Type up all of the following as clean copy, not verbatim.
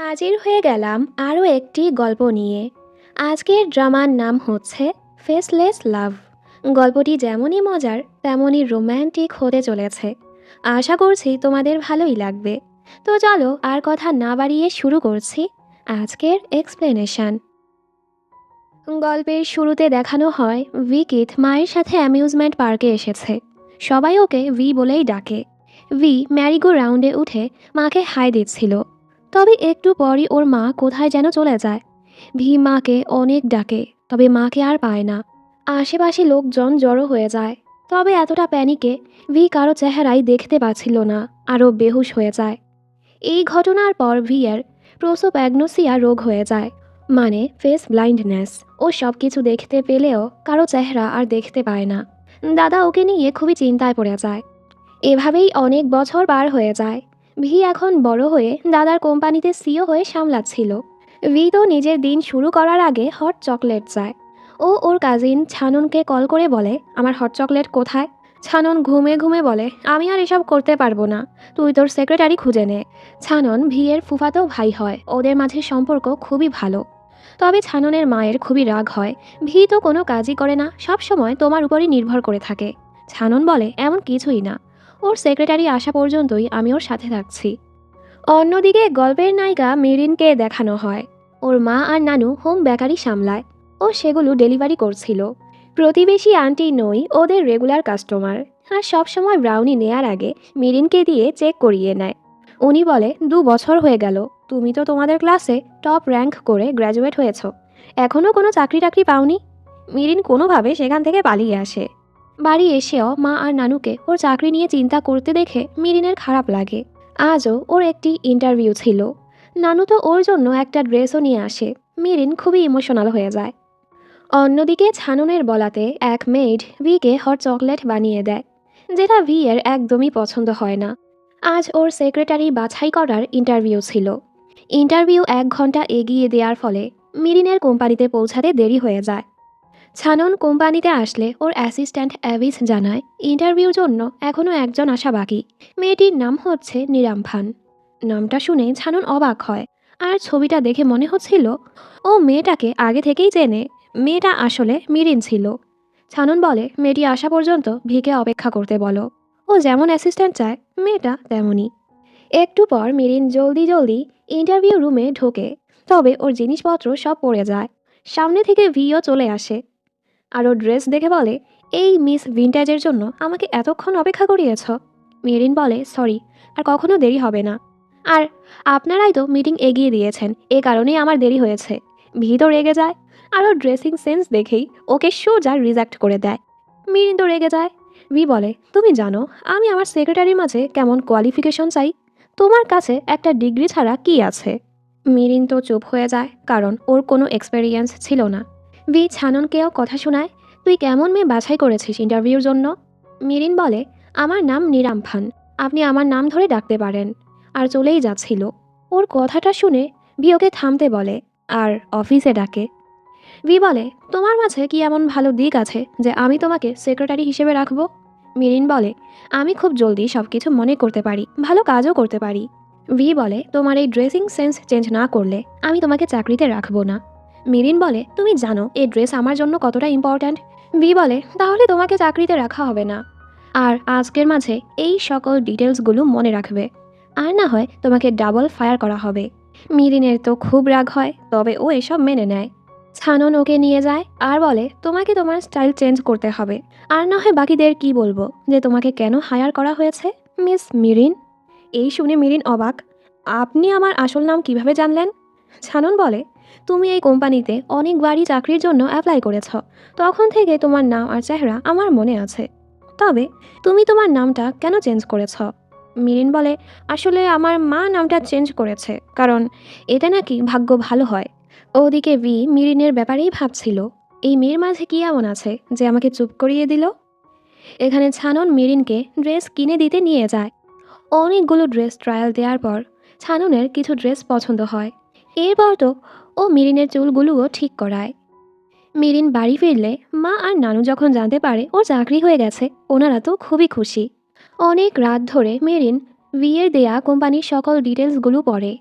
হাজির হয়ে গেলাম আরও একটি গল্প নিয়ে। আজকের ড্রামার নাম হচ্ছে ফেসলেস লাভ। গল্পটি যেমনই মজার তেমনই রোম্যান্টিক হতে চলেছে। আশা করছি তোমাদের ভালোই লাগবে। তো চলো আর কথা না বাড়িয়ে শুরু করছি আজকের এক্সপ্লেনেশন। গল্পের শুরুতে দেখানো হয় ভিকিত মায়ের সাথে অ্যামিউজমেন্ট পার্কে এসেছে। সবাই ওকে ভি বলেই ডাকে। ভি ম্যারিগো রাউন্ডে উঠে মাকে হাই দিচ্ছিল, তবে একটু পরই ওর মা কোথায় যেন চলে যায়। ভি মাকে অনেক ডাকে, তবে মাকে আর পায় না। আশেপাশে লোকজন জড়ো হয়ে যায়, তবে এতটা প্যানিকে ভি কারো চেহারাই দেখতে পাচ্ছিল না, আরও বেহুশ হয়ে যায়। এই ঘটনার পর ভিয়ের প্রোসোপ্যাগনোসিয়া রোগ হয়ে যায়, মানে ফেস ব্লাইন্ডনেস। ও সব কিছু দেখতে পেলেও কারো চেহারা আর দেখতে পায় না। দাদা ওকে নিয়ে খুবই চিন্তায় পড়ে যায়। এভাবেই অনেক বছর পার হয়ে যায়। ভি এখন বড় হয়ে দাদার কোম্পানিতে সিও হয়ে সামলাচ্ছিল। ভি তো নিজের দিন শুরু করার আগে হট চকলেট চায়। ও ওর কাজিন ছাননকে কল করে বলে, আমার হট চকলেট কোথায়? ছানন ঘুমে ঘুমে বলে, আমি আর এসব করতে পারবো না, তুই তোর সেক্রেটারি খুঁজে নে। ছানন ভিয়ের ফুফাতো ভাই হয়, ওদের মাঝে সম্পর্ক খুবই ভালো। তবে ছাননের মায়ের খুবই রাগ হয়। ভি তো কোনো কাজই করে না, সব সময় তোমার উপরই নির্ভর করে থাকে। ছানন বলে, এমন কিছুই না, ওর সেক্রেটারি আসা পর্যন্তই আমি ওর সাথে থাকছি। অন্যদিকে গল্পের নায়িকা মেরিনকে দেখানো হয়। ওর মা আর নানু হোম বেকারি সামলায়, ও সেগুলো ডেলিভারি করছিল। প্রতিবেশী আন্টি নই ওদের রেগুলার কাস্টমার, আর সবসময় ব্রাউনি নেয়ার আগে মেরিনকে দিয়ে চেক করিয়ে নেয়। উনি বলে, 2 বছর হয়ে গেল, তুমি তো তোমাদের ক্লাসে টপ র্যাঙ্ক করে গ্র্যাজুয়েট হয়েছ, এখনও কোনো চাকরি টাকরি পাওনি। মেরিন কোনোভাবে সেখান থেকে পালিয়ে আসে। বাড়ি এসেও মা আর নানুকে ওর চাকরি নিয়ে চিন্তা করতে দেখে মিরিনের খারাপ লাগে। আজও ওর একটি ইন্টারভিউ ছিল। নানু তো ওর জন্য একটা ড্রেসও নিয়ে আসে। মিরিন খুবই ইমোশনাল হয়ে যায়। অন্যদিকে ছাননের বলাতে এক মেড ভিকে হট চকলেট বানিয়ে দেয়, যেটা ভি এর একদমই পছন্দ হয় না। আজ ওর সেক্রেটারি বাছাই করার ইন্টারভিউ ছিল। ইন্টারভিউ 1 ঘন্টা এগিয়ে দেওয়ার ফলে মিরিনের কোম্পানিতে পৌঁছাতে দেরি হয়ে যায়। ছানন কোম্পানিতে আসলে ওর অ্যাসিস্ট্যান্ট অ্যাভিস জানায় ইন্টারভিউর জন্য এখনও একজন আসা বাকি। মেয়েটির নাম হচ্ছে নিরামফান। নামটা শুনে ছানন অবাক হয়, আর ছবিটা দেখে মনে হচ্ছিল ও মেয়েটাকে আগে থেকেই চেনে। মেয়েটা আসলে মিরিন ছিল। ছানন বলে, মেয়েটি আসা পর্যন্ত ভিকে অপেক্ষা করতে বলো, ও যেমন অ্যাসিস্ট্যান্ট চায় মেয়েটা তেমনই। একটু পর মিরিন জলদি জলদি ইন্টারভিউ রুমে ঢোকে, তবে ওর জিনিসপত্র সব পড়ে যায়। সামনে থেকে ভিও চলে আসে, আরও ড্রেস দেখে বলে, এই মিস ভিন্টেজের জন্য আমাকে এতক্ষণ অপেক্ষা করিয়েছ। মেরিন বলে, সরি, আর কখনো দেরি হবে না। আর আপনারাই তো মিটিং এগিয়ে দিয়েছেন, এ কারণেই আমার দেরি হয়েছে। ভি তো রেগে যায়, আরও ড্রেসিং সেন্স দেখেই ওকে সোজা রিজেক্ট করে দেয়। মিরিন তো রেগে যায়। ভি বলে, তুমি জানো আমি আমার সেক্রেটারির মাঝে কেমন কোয়ালিফিকেশন চাই? তোমার কাছে একটা ডিগ্রি ছাড়া কি আছে? মিরিন তো চুপ হয়ে যায়, কারণ ওর কোনো এক্সপেরিয়েন্স ছিল না। ভি ছাননকেও কথা শোনায়, তুই কেমন মেয়ে বাছাই করেছিস ইন্টারভিউর জন্য? মিরিন বলে, আমার নাম নিরামফান, আপনি আমার নাম ধরে ডাকতে পারেন। আর চলেই যাচ্ছিল। ওর কথাটা শুনে ভি ওকে থামতে বলে, আর অফিসে ডাকে। ভি বলে, তোমার মাঝে কি এমন ভালো দিক আছে যে আমি তোমাকে সেক্রেটারি হিসেবে রাখবো? মিরিন বলে, আমি খুব জলদি সব কিছু মনে করতে পারি, ভালো কাজও করতে পারি। ভি বলে, তোমার এই ড্রেসিং সেন্স চেঞ্জ না করলে আমি তোমাকে চাকরিতে রাখবো না। মিরিন বলে, তুমি জানো এই ড্রেস আমার জন্য কতটা ইম্পর্ট্যান্ট? ভি বলে, তাহলে তোমাকে চাকরিতে রাখা হবে না। আর আজকের মাঝে এই সকল ডিটেলসগুলো মনে রাখবে, আর না হয় তোমাকে ডাবল ফায়ার করা হবে। মিরিনের তো খুব রাগ হয়, তবে ও এসব মেনে নেয়। ছানন ওকে নিয়ে যায় আর বলে, তোমাকে তোমার স্টাইল চেঞ্জ করতে হবে, আর না হয় বাকিদের কি বলবো যে তোমাকে কেন হায়ার করা হয়েছে, মিস মিরিন। এই শুনে মিরিন অবাক, আপনি আমার আসল নাম কিভাবে জানলেন? ছানন বলে, তুমি এই কোম্পানিতে অনেকবারই চাকরির জন্য অ্যাপ্লাই করেছ, তখন থেকে তোমার নাম আর চেহারা আমার মনে আছে। তবে তুমি তোমার নামটা কেন চেঞ্জ করেছ? মিরিন বলে, আসলে আমার মা নামটা চেঞ্জ করেছে, কারণ এতে নাকি ভাগ্য ভালো হয়। ওদিকে ভি মিরিনের ব্যাপারেই ভাবছিল, এই মেয়ের মাঝে কি এমন আছে যে আমাকে চুপ করিয়ে দিল। এখানে ছানন মিরিনকে ড্রেস কিনে দিতে নিয়ে যায়। অনেকগুলো ড্রেস ট্রায়াল দেওয়ার পর ছাননের কিছু ড্রেস পছন্দ হয়। এরপর তো ও মিরিনের চুলগুলোও ঠিক করায়। মিরিন বাড়ি ফিরলে মা আর নানু যখন জানতে পারে ওর চাকরি হয়ে গেছে, ওনারা তো খুবই খুশি। অনেক রাত ধরে মেরিন ভিয়ের দেয়া কোম্পানির সকল ডিটেলসগুলো পড়ে।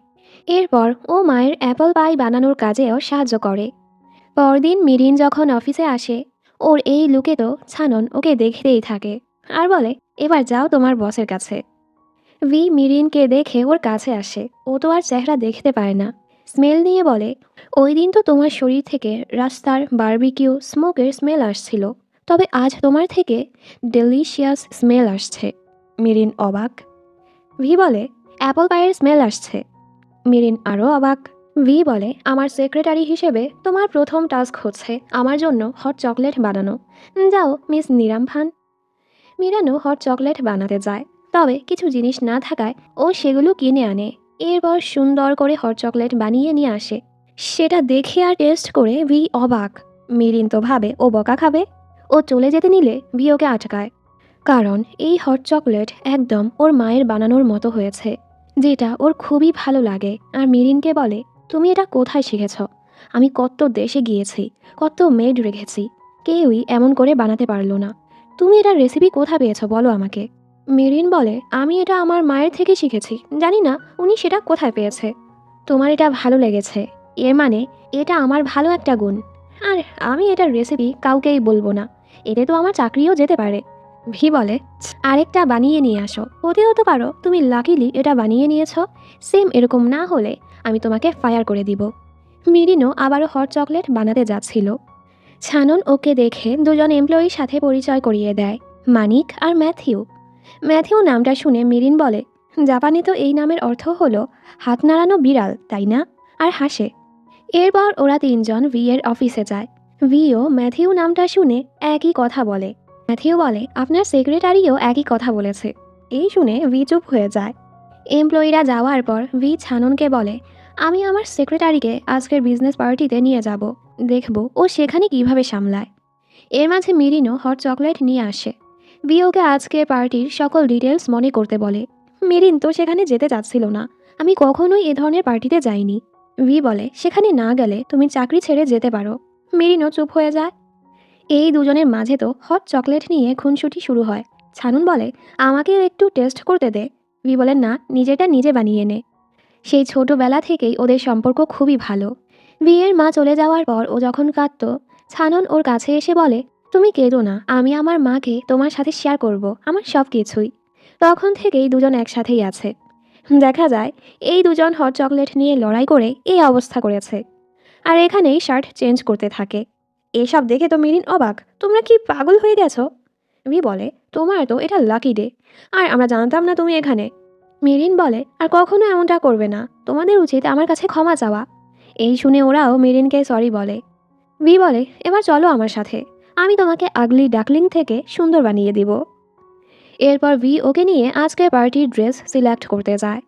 এরপর ও মায়ের অ্যাপল পাই বানানোর কাজেও সাহায্য করে। পরদিন মিরিন যখন অফিসে আসে, ওর এই লুকে তো ছানন ওকে দেখতেই থাকে আর বলে, এবার যাও তোমার বসের কাছে। ভি মিরিনকে দেখে ওর কাছে আসে। ও তো আর চেহারা দেখতে পায় না। স্মেল নিয়ে বলে, ওই দিন তো তোমার শরীর থেকে রাস্তার বারবিকিউ স্মোকের স্মেল আসছিল, তবে আজ তোমার থেকে ডেলিশিয়াস স্মেল আসছে। মিরিন অবাক। ভি বলে, অ্যাপল পাইয়ের স্মেল আসছে। মিরিন আরও অবাক। ভি বলে, আমার সেক্রেটারি হিসেবে তোমার প্রথম টাস্ক হচ্ছে আমার জন্য হট চকলেট বানানো। যাও মিস নিরামফান। মিরানো হট চকলেট বানাতে যায়, তবে কিছু জিনিস না থাকায় ও সেগুলো কিনে আনে। এরপর সুন্দর করে হট চকলেট বানিয়ে নিয়ে আসে। সেটা দেখে আর টেস্ট করে ভি অবাক। মিরিন তো ভাবে ও বকা খাবে। ও চলে যেতে নিলে ভি ওকে আটকায়, কারণ এই হট চকলেট একদম ওর মায়ের বানানোর মতো হয়েছে, যেটা ওর খুবই ভালো লাগে। আর মিরিনকে বলে, তুমি এটা কোথায় শিখেছ? আমি কত দেশে গিয়েছি, কত মেড রেখেছি, কেউই এমন করে বানাতে পারলো না। তুমি এটার রেসিপি কোথায় পেয়েছো বলো আমাকে। মেরিন বলে, আমি এটা আমার মায়ের থেকে শিখেছি, জানি না উনি সেটা কোথায় পেয়েছে। তোমার এটা ভালো লেগেছে, এর মানে এটা আমার ভালো একটা গুণ। আর আমি এটার রেসিপি কাউকেই বলবো না, এতে তো আমার চাকরিও যেতে পারে। ভি বলে, আরেকটা বানিয়ে নিয়ে আসো, হতেও তো পারো তুমি লাকিলি এটা বানিয়ে নিয়েছো। সেম এরকম না হলে আমি তোমাকে ফায়ার করে দিব। মিরিনও আবারও হট চকলেট বানাতে যাচ্ছিল। ছানন ওকে দেখে দুজন এমপ্লয়ির সাথে পরিচয় করিয়ে দেয়, মানিক আর ম্যাথিউ। ম্যাথিউ নামটা শুনে মিরিন বলে, জাপানে তো এই নামের অর্থ হলো হাত নাড়ানো বিড়াল, তাই না? আর হাসে। এরপর ওরা তিনজন ভি এর অফিসে যায়। ভিও ম্যাথিউ নামটা শুনে একই কথা বলে। ম্যাথিউ বলে, আপনার সেক্রেটারিও একই কথা বলেছে। এই শুনে ভি চুপ হয়ে যায়। এমপ্লয়িরা যাওয়ার পর ভি ছাননকে বলে, আমি আমার সেক্রেটারিকে আজকের বিজনেস পার্টিতে নিয়ে যাব, দেখব ও সেখানে কিভাবে সামলায়। এর মাঝে মিরিনও হট চকলেট নিয়ে আসে। ভি ওকে আজকের পার্টির সকল ডিটেলস মনে করতে বলে। মিরিন তো সেখানে যেতে চাচ্ছিল না। আমি কখনোই এ ধরনের পার্টিতে যাইনি। ভি বলে, সেখানে না গেলে তুমি চাকরি ছেড়ে যেতে পারো। মিরিনও চুপ হয়ে যায়। এই দুজনের মাঝে তো হট চকলেট নিয়ে খুনসুটি শুরু হয়। ছানুন বলে, আমাকেও একটু টেস্ট করতে দে। ভি বলে, না, নিজেটা নিজে বানিয়ে নে। সেই ছোটবেলা থেকেই ওদের সম্পর্ক খুবই ভালো। বিয়ের মা চলে যাওয়ার পর ও যখন কাঁদত, ছানন ওর কাছে এসে বলে, তুমি কেঁদো না, আমি আমার মাকে তোমার সাথে শেয়ার করব আমার সব কিছুই। তখন থেকেই দুজন একসাথেই আছে। দেখা যায় এই দুজন হট চকলেট নিয়ে লড়াই করে এই অবস্থা করেছে। আর এখানেই শার্ট চেঞ্জ করতে থাকে। এসব দেখে তো মিরিন অবাক, তোমরা কি পাগল হয়ে গেছো? ভি বলে, তোমার তো এটা লাকি ডে, আর আমরা জানতাম না তুমি এখানে। মেরিন বলে, আর কখনো এমনটা করবে না, তোমাদের উচিত আমার কাছে ক্ষমা চাওয়া। এই শুনে ওরাও মেরিনকে সরি বলে। ভি বলে, এবার চলো আমার সাথে, আমি তোমাকে আগলি ডাকলিং থেকে সুন্দর বানিয়ে দিব। এরপর ভি ওকে নিয়ে আজকের পার্টির ড্রেস সিলেক্ট করতে যায়।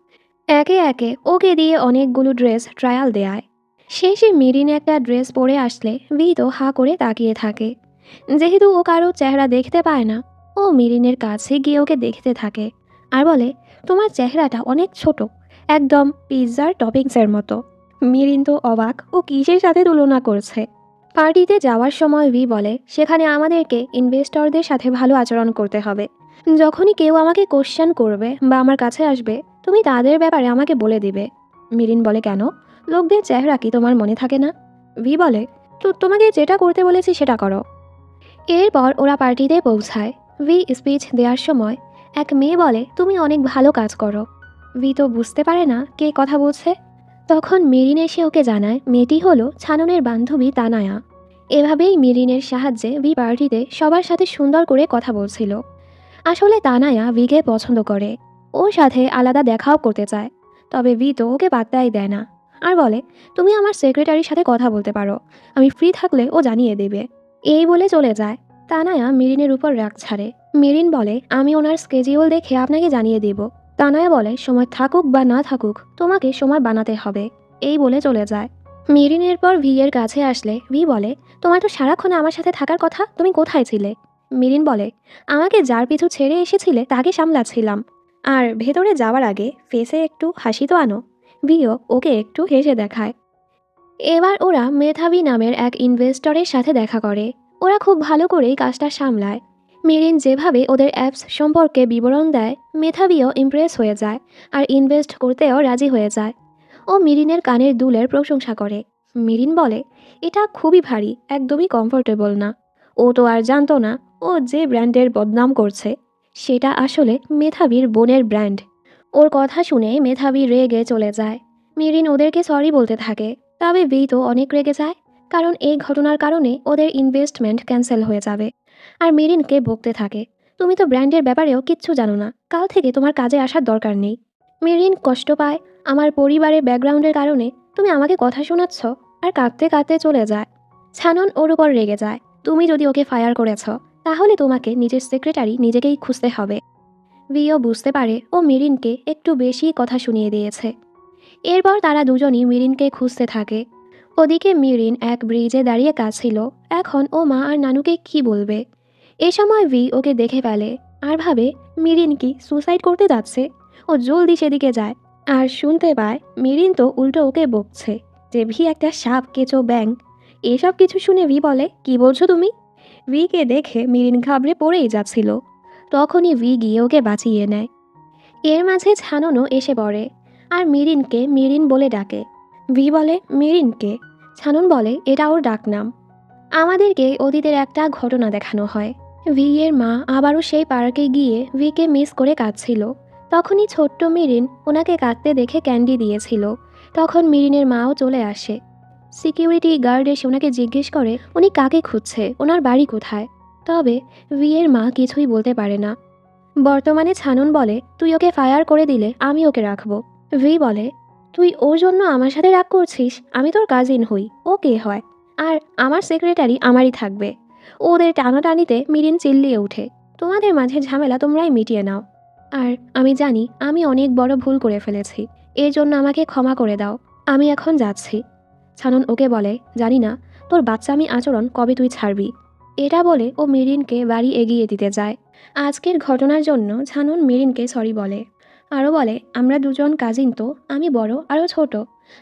একে একে ওকে দিয়ে অনেকগুলো ড্রেস ট্রায়াল দেয়। শেষে মেরিন একটা ড্রেস পরে আসলে ভি তো হা করে তাকিয়ে থাকে। যেহেতু ও কারো চেহারা দেখতে পায় না, ও মেরিনের কাছে গিয়ে ওকে দেখতে থাকে আর বলে, তোমার চেহারাটা অনেক ছোট, একদম পিৎজার টপিংসের মতো। মেরিন তো অবাক, ও কিসের সাথে তুলনা করছে। পার্টিতে যাওয়ার সময় ভি বলে, সেখানে আমাদেরকে ইনভেস্টরদের সাথে ভালো আচরণ করতে হবে। যখনই কেউ আমাকে কোশ্চেন করবে বা আমার কাছে আসবে, তুমি তাদের ব্যাপারে আমাকে বলে দিবে। মেরিন বলে, কেন? লোকদের চেহারা কি তোমার মনে থাকে না? ভি বলে, তো তোমাকে যেটা করতে বলেছি সেটা করো। এরপর ওরা পার্টিতে পৌঁছায়। ভি স্পিচ দেওয়ার সময় এক মেয়ে বলে, তুমি অনেক ভালো কাজ করো। ভি তো বুঝতে পারে না কে কথা বলছে। তখন মেরিন এসে ওকে জানায় মেয়েটি হলো ছাননের বান্ধবী তানায়া। এভাবেই মেরিনের সাহায্যে ভি পার্টিতে সবার সাথে সুন্দর করে কথা বলছিল। আসলে তানায়া ভিকে পছন্দ করে, ওর সাথে আলাদা দেখাও করতে চায়, তবে ভি তো ওকে পাত্তাই দেয় না আর বলে, তুমি আমার সেক্রেটারির সাথে কথা বলতে পারো, আমি ফ্রি থাকলে ও জানিয়ে দেবে। এই বলে চলে যায়। তানায়া মেরিনের উপর রাগ ছাড়ে। মেরিন বলে, আমি ওনার স্কেজিউল দেখে আপনাকে জানিয়ে দেব। তানায়া বলে, সময় থাকুক বা না থাকুক তোমাকে সময় বানাতে হবে। এই বলে চলে যায়। মেরিনের পর ভি এর কাছে আসলে ভি বলে, তোমার তো সারাক্ষণ আমার সাথে থাকার কথা, তুমি কোথায় ছিলে? মেরিন বলে, আমাকে যার পিছু ছেড়ে এসেছিলে তাকে সামলাচ্ছিলাম। আর ভেতরে যাওয়ার আগে ফেসে একটু হাসি তো আনো। ভিও ওকে একটু হেসে দেখায়। এবার ওরা মেধাবী নামের এক ইনভেস্টরের সাথে দেখা করে। ওরা খুব ভালো করেই কাজটা সামলায়। মেরিন যেভাবে ওদের অ্যাপস সম্পর্কে বিবরণ দেয়, মেধাবীও ইমপ্রেস হয়ে যায় আর ইনভেস্ট করতেও রাজি হয়ে যায়। ও মিরিনের কানের দুলের প্রশংসা করে। মিরিন বলে, এটা খুবই ভারী, একদমই কমফোর্টেবল না। ও তো আর জানতো না ও যে ব্র্যান্ডের বদনাম করছে সেটা আসলে মেধাবীর বোনের ব্র্যান্ড। ওর কথা শুনে মেধাবী রেগে চলে যায়। মিরিন ওদেরকে সরি বলতে থাকে। তবে ভি তো অনেক রেগে যায়, কারণ এই ঘটনার কারণে ওদের ইনভেস্টমেন্ট ক্যান্সেল হয়ে যাবে। আর মিরিনকে বকতে থাকে, তুমি তো ব্র্যান্ডের ব্যাপারেও কিচ্ছু জানো না, কাল থেকে তোমার কাজে আসার দরকার নেই। মেরিন কষ্ট পায়, আমার পরিবারের ব্যাকগ্রাউন্ডের কারণে তুমি আমাকে কথা শোনাচ্ছ, আর কাঁদতে কাঁদতে চলে যায়। ছানন ওর উপর রেগে যায়, তুমি যদি ওকে ফায়ার করেছ তাহলে তোমাকে নিজের সেক্রেটারি নিজেকেই খুঁজতে হবে। ভিও বুঝতে পারে ও মিরিনকে একটু বেশি কথা শুনিয়ে দিয়েছে। এরপর তারা দুজনই মিরিনকে খুঁজতে থাকে। ওদিকে মিরিন এক ব্রিজে দাঁড়িয়ে কাঁদছিল। এখন ও মা আর নানুকে কি বলবে। এ সময় ভি ওকে দেখে ফেলে আর ভাবে মিরিন কি সুসাইড করতে যাচ্ছে। ও জলদি সেদিকে যায় আর শুনতে পায় মিরিন তো উল্টো ওকে বকছে যে ভি একটা সাপ, কেঁচো, ব্যাং। এসব কিছু শুনে ভি বলে, কি বলছো তুমি? ভিকে দেখে মিরিন ঘাবড়ে পড়েই যাচ্ছিল। তখনই ভি গিয়ে ওকে বাঁচিয়ে নেয়। এর মাঝে ছাননও এসে পড়ে আর মিরিনকে মিরিন বলে ডাকে। ভি বলে, মিরিনকে? ছানন বলে, এটা ওর ডাকনাম। আমাদেরকে অতীতের একটা ঘটনা দেখানো হয়। ভি এর মা আবারও সেই পার্কে গিয়ে ভিকে মিস করে কাঁদছিল। তখনই ছোট্ট মিরিন ওনাকে কাঁদতে দেখে ক্যান্ডি দিয়েছিল। তখন মিরিনের মাও চলে আসে। সিকিউরিটি গার্ড এসে ওনাকে জিজ্ঞেস করে উনি কাকে খুঁজছে, ওনার বাড়ি কোথায়। তবে ভি এর মা কিছুই বলতে পারে না। বর্তমানে ছানুন বলে, তুই ওকে ফায়ার করে দিলে আমি ওকে রাখবো। ভি বলে, তুই ওর জন্য আমার সাথে রাগ করছিস? আমি তোর কাজিন হই, ও কে হয়? আর আমার সেক্রেটারি আমারই থাকবে। ওদের টানাটানিতে মিরিন চিল্লিয়ে ওঠে, তোমাদের মাঝে ঝামেলা তোমরাই মিটিয়ে নাও। আর আমি জানি আমি অনেক বড় ভুল করে ফেলেছি, এর জন্য আমাকে ক্ষমা করে দাও, আমি এখন যাচ্ছি। ছানুন ওকে বলে, জানি না তোর বাচ্চামি আচরণ কবে তুই ছাড়বি। এটা বলে ও মিরিনকে বাড়ি এগিয়ে দিতে যায়। আজকের ঘটনার জন্য ছানুন মিরিনকে সরি বলে। আরও বলে, আমরা দুজন কাজিন তো, আমি বড় আরও ছোট,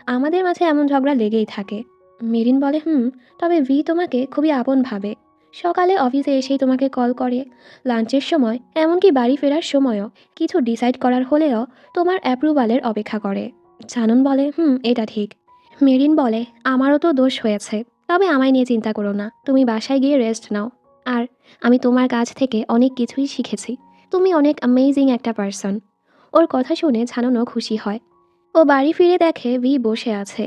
আমাদের মাঝে এমন ঝগড়া লেগেই থাকে। মেরিন বলে, তবে ভি তোমাকে খুবই আপন ভাবে। সকালে অফিসে এসেই তোমাকে কল করে, লাঞ্চের সময়, এমনকি বাড়ি ফেরার সময়ও কিছু ডিসাইড করার হলেও তোমার অ্যাপ্রুভালের অপেক্ষা করে। ছানুন বলে, এটা ঠিক। মেরিন বলে, আমারও তো দোষ হয়েছে, তবে আমায় নিয়ে চিন্তা করো না, তুমি বাসায় গিয়ে রেস্ট নাও। আর আমি তোমার কাছ থেকে অনেক কিছুই শিখেছি, তুমি অনেক অ্যামেজিং একটা পার্সন। ওর কথা শুনে ছানুনও খুশি হয়। ও বাড়ি ফিরে দেখে ভি বসে আছে।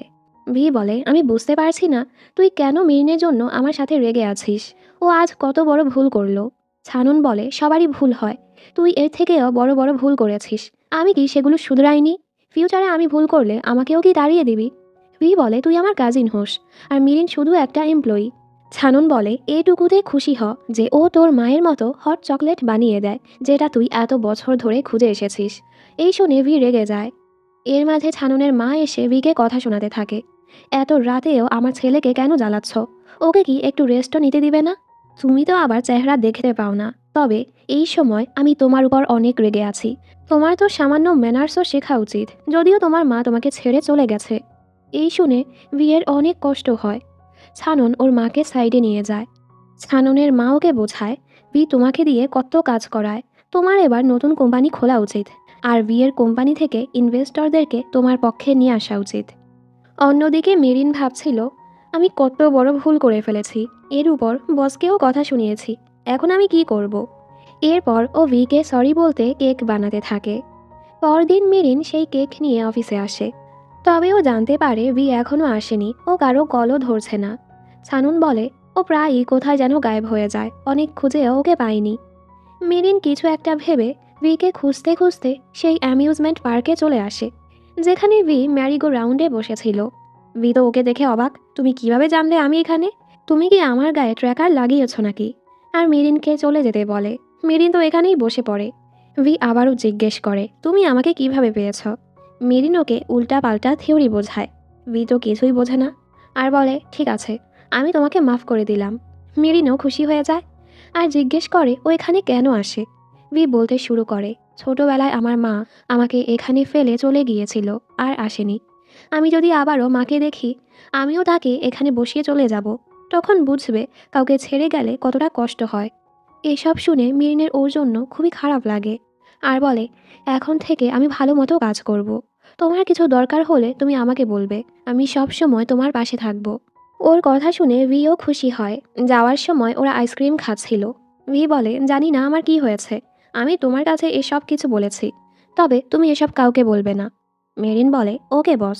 ভি বলে, আমি বুঝতে পারছি না তুই কেন মিরিনের জন্য আমার সাথে রেগে আছিস। ও আজ কত বড় ভুল করলো। ছানুন বলে, সবারই ভুল হয়, তুই এর থেকেও বড় বড় ভুল করেছিস, আমি কি সেগুলো শুধরাইনি? ফিউচারে আমি ভুল করলে আমাকেও কি তাড়িয়ে দিবি? ভি বলে, তুই আমার কাজিন হোস, আর মিরিন শুধু একটা এমপ্লয়ি। ছানুন বলে, এটুকুতে খুশি হ যে ও তোর মায়ের মতো হট চকলেট বানিয়ে দেয়, যেটা তুই এত বছর ধরে খুঁজে এসেছিস। এই শুনে ভি রেগে যায়। এর মাঝে ছানুনের মা এসে ভিকে কথা শোনাতে থাকে, এত রাতেও আমার ছেলেকে কেন জ্বালাচ্ছ? ওকে কি একটু রেস্টও নিতে দিবে না? তুমি তো আবার চেহারা দেখতে পাও না, তবে এই সময় আমি তোমার উপর অনেক রেগে আছি। তোমার তো সামান্য ম্যানার্সও শেখা উচিত, যদিও তোমার মা তোমাকে ছেড়ে চলে গেছে। এই শুনে ভিয়ের অনেক কষ্ট হয়। ছানন ওর মাকে সাইডে নিয়ে যায়। ছাননের মা ওকে বোঝায়, ভি তোমাকে দিয়ে কত কাজ করায়, তোমার এবার নতুন কোম্পানি খোলা উচিত, আর ভিয়ের কোম্পানি থেকে ইনভেস্টরদেরকে তোমার পক্ষে নিয়ে আসা উচিত। অন্যদিকে মেরিন ভাবছিল, আমি কত বড় ভুল করে ফেলেছি, এর উপর বসকেও কথা শুনিয়েছি, এখন আমি কি করব। এরপর ও ভিকে সরি বলতে কেক বানাতে থাকে। পরদিন মেরিন সেই কেক নিয়ে অফিসে আসে। তবে ও জানতে পারে ভি এখনও আসেনি, ও কারো কলও ধরছে না। ছানুন বলে, ও প্রায়ই কোথায় যেন গায়েব হয়ে যায়, অনেক খুঁজেও ওকে পায়নি। মেরিন কিছু একটা ভেবে ভিকে খুঁজতে খুঁজতে সেই অ্যামিউজমেন্ট পার্কে চলে আসে, যেখানে ভি ম্যারিগো রাউন্ডে বসেছিল। ভি তো ওকে দেখে অবাক, তুমি কিভাবে জানলে আমি এখানে? তুমি কি আমার গায়ে ট্র্যাকার লাগিয়েছ নাকি? আর মেরিনকে চলে যেতে বলে। মেরিন তো এখানেই বসে পড়ে। ভি আবারও জিজ্ঞেস করে, তুমি আমাকে কিভাবে পেয়েছ? মেরিন ওকে উল্টা পাল্টা থিওরি বোঝায়। ভি তো কিছুই বোঝে না, আর বলে, ঠিক আছে, আমি তোমাকে মাফ করে দিলাম। মেরিনও খুশি হয়ে যায় আর জিজ্ঞেস করে ও এখানে কেন আসে। ভি বলতে শুরু করে, ছোটবেলায় আমার মা আমাকে এখানে ফেলে চলে গিয়েছিল আর আসেনি। আমি যদি আবারও মাকে দেখি, আমিও তাকে এখানে বসিয়ে চলে যাব, তখন বুঝবে কাউকে ছেড়ে গেলে কতটা কষ্ট হয়। এসব শুনে মিরিনের ওর জন্য খুবই খারাপ লাগে আর বলে, এখন থেকে আমি ভালো মতো কাজ করব, তোমার কিছু দরকার হলে তুমি আমাকে বলবে, আমি সব সময় তোমার পাশে থাকবো। ওর কথা শুনে ভিও খুশি হয়। যাওয়ার সময় ওরা আইসক্রিম খাচ্ছিল। ভি বলে, জানি না আমার কি হয়েছে, আমি তোমার কাছে এসব কিছু বলেছি, তবে তুমি এসব কাউকে বলবে না। মেরিন বলে, ওকে বস।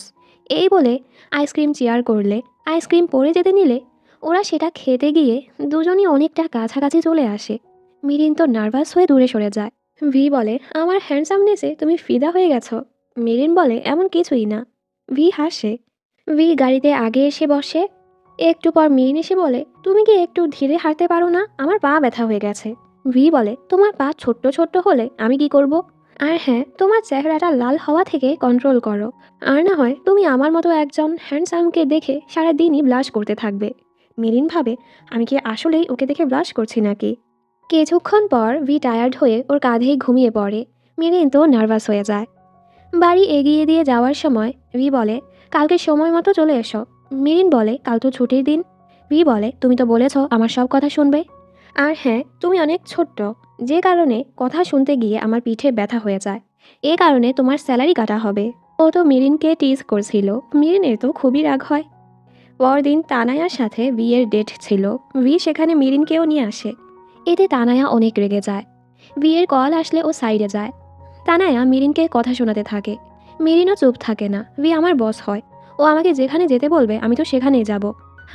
এই বলে আইসক্রিম চেয়ার করলে আইসক্রিম পড়ে যেতে নিলে ওরা সেটা খেতে গিয়ে দুজনই অনেকটা কাছাকাছি চলে আসে। মেরিন তো নার্ভাস হয়ে দূরে সরে যায়। ভি বলে, আমার হ্যান্ডসামনেসে তুমি ফিদা হয়ে গেছো। মেরিন বলে, এমন কিছুই না। ভি হাসে। ভি গাড়িতে আগে এসে বসে। একটু পর মেরিন এসে বলে, তুমি কি একটু ধীরে হাঁটতে পারো না, আমার পা ব্যথা হয়ে গেছে। ভি বলে, তোমার পা ছোট্ট ছোট্ট হলে আমি কি করব? আর হ্যাঁ, তোমার চেহারাটা লাল হওয়া থেকে কন্ট্রোল করো, আর না হয় তুমি আমার মতো একজন হ্যান্ডসামকে দেখে সারাদিনই ব্লাশ করতে থাকবে। মেরিন ভাবে, আমি কি আসলেই ওকে দেখে ব্লাশ করছি নাকি? কিছুক্ষণ পর ভি টায়ার্ড হয়ে ওর কাঁধেই ঘুমিয়ে পড়ে। মেরিন তো নার্ভাস হয়ে যায়। বাড়ি এগিয়ে দিয়ে যাওয়ার সময় ভি বলে, কালকে সময় মতো চলে এসো। মেরিন বলে, কাল তো ছুটির দিন। ভি বলে, তুমি তো বলেছ আমার সব কথা শুনবে। আর হ্যাঁ, তুমি অনেক ছোট্ট, যে কারণে কথা শুনতে গিয়ে আমার পিঠে ব্যথা হয়ে যায়, এ কারণে তোমার স্যালারি কাটা হবে। ও তো মেরিনকে টিজ করছিল। মেরিনের তো খুবই রাগ হয়। পরদিন তানায়ার সাথে বিয়ের ডেট ছিল। ভি সেখানে মেরিনকেও নিয়ে আসে। এতে তানায়া অনেক রেগে যায়। বিয়ের কল আসলে ও সাইডে যায়। তানায়া মিরিনকে কথা শোনাতে থাকে। মিরিনও চুপ থাকে না। ভি আমার বস হয়, ও আমাকে যেখানে যেতে বলবে আমি তো সেখানেই যাব।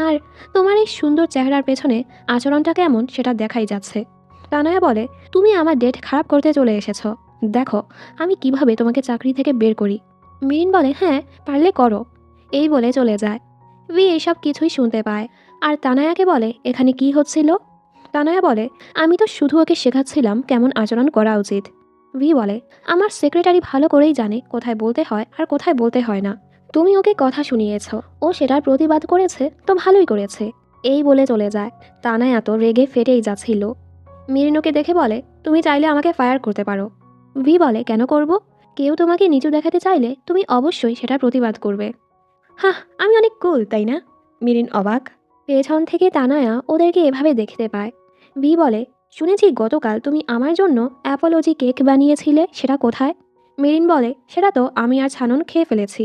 আর তোমার এই সুন্দর চেহারার পেছনে আচরণটা কেমন সেটা দেখাই যাচ্ছে। তানায়া বলে, তুমি আমার ডেট খারাপ করতে চলে এসেছো, দেখো আমি কিভাবে তোমাকে চাকরি থেকে বের করি। মিরিন বলে, হ্যাঁ পারলে করো। এই বলে চলে যায়। ভি এইসব কিছুই শুনতে পায়। আর তানায়াকে বলে, এখানে কি হচ্ছিল? তানায়া বলে, আমি তো শুধু ওকে শেখাচ্ছিলাম কেমন আচরণ করা উচিত। ভি বলে, আমার সেক্রেটারি ভালো করেই জানে কোথায় বলতে হয় আর কোথায় বলতে হয় না। তুমি ওকে কথা শুনিয়েছ, ও সেটার প্রতিবাদ করেছে তো ভালোই করেছে। এই বলে চলে যায়। তানায়া তো রেগে ফেটেই যাচ্ছিল। মিরিনোকে দেখে বলে, তুমি চাইলে আমাকে ফায়ার করতে পারো। ভি বলে, কেন করব? কেউ তোমাকে নিচু দেখাতে চাইলে তুমি অবশ্যই সেটার প্রতিবাদ করবে। হাহ, আমি অনেক কুল তাই না? মিরিন অবাক। পেছন থেকে তানায়া ওদেরকে এভাবে দেখতে পায়। ভি বলে, শুনেছি গতকাল তুমি আমার জন্য অ্যাপোলজি কেক বানিয়েছিলে, সেটা কোথায়? মেরিন বলে, সেটা তো আমি আর ছানন খেয়ে ফেলেছি।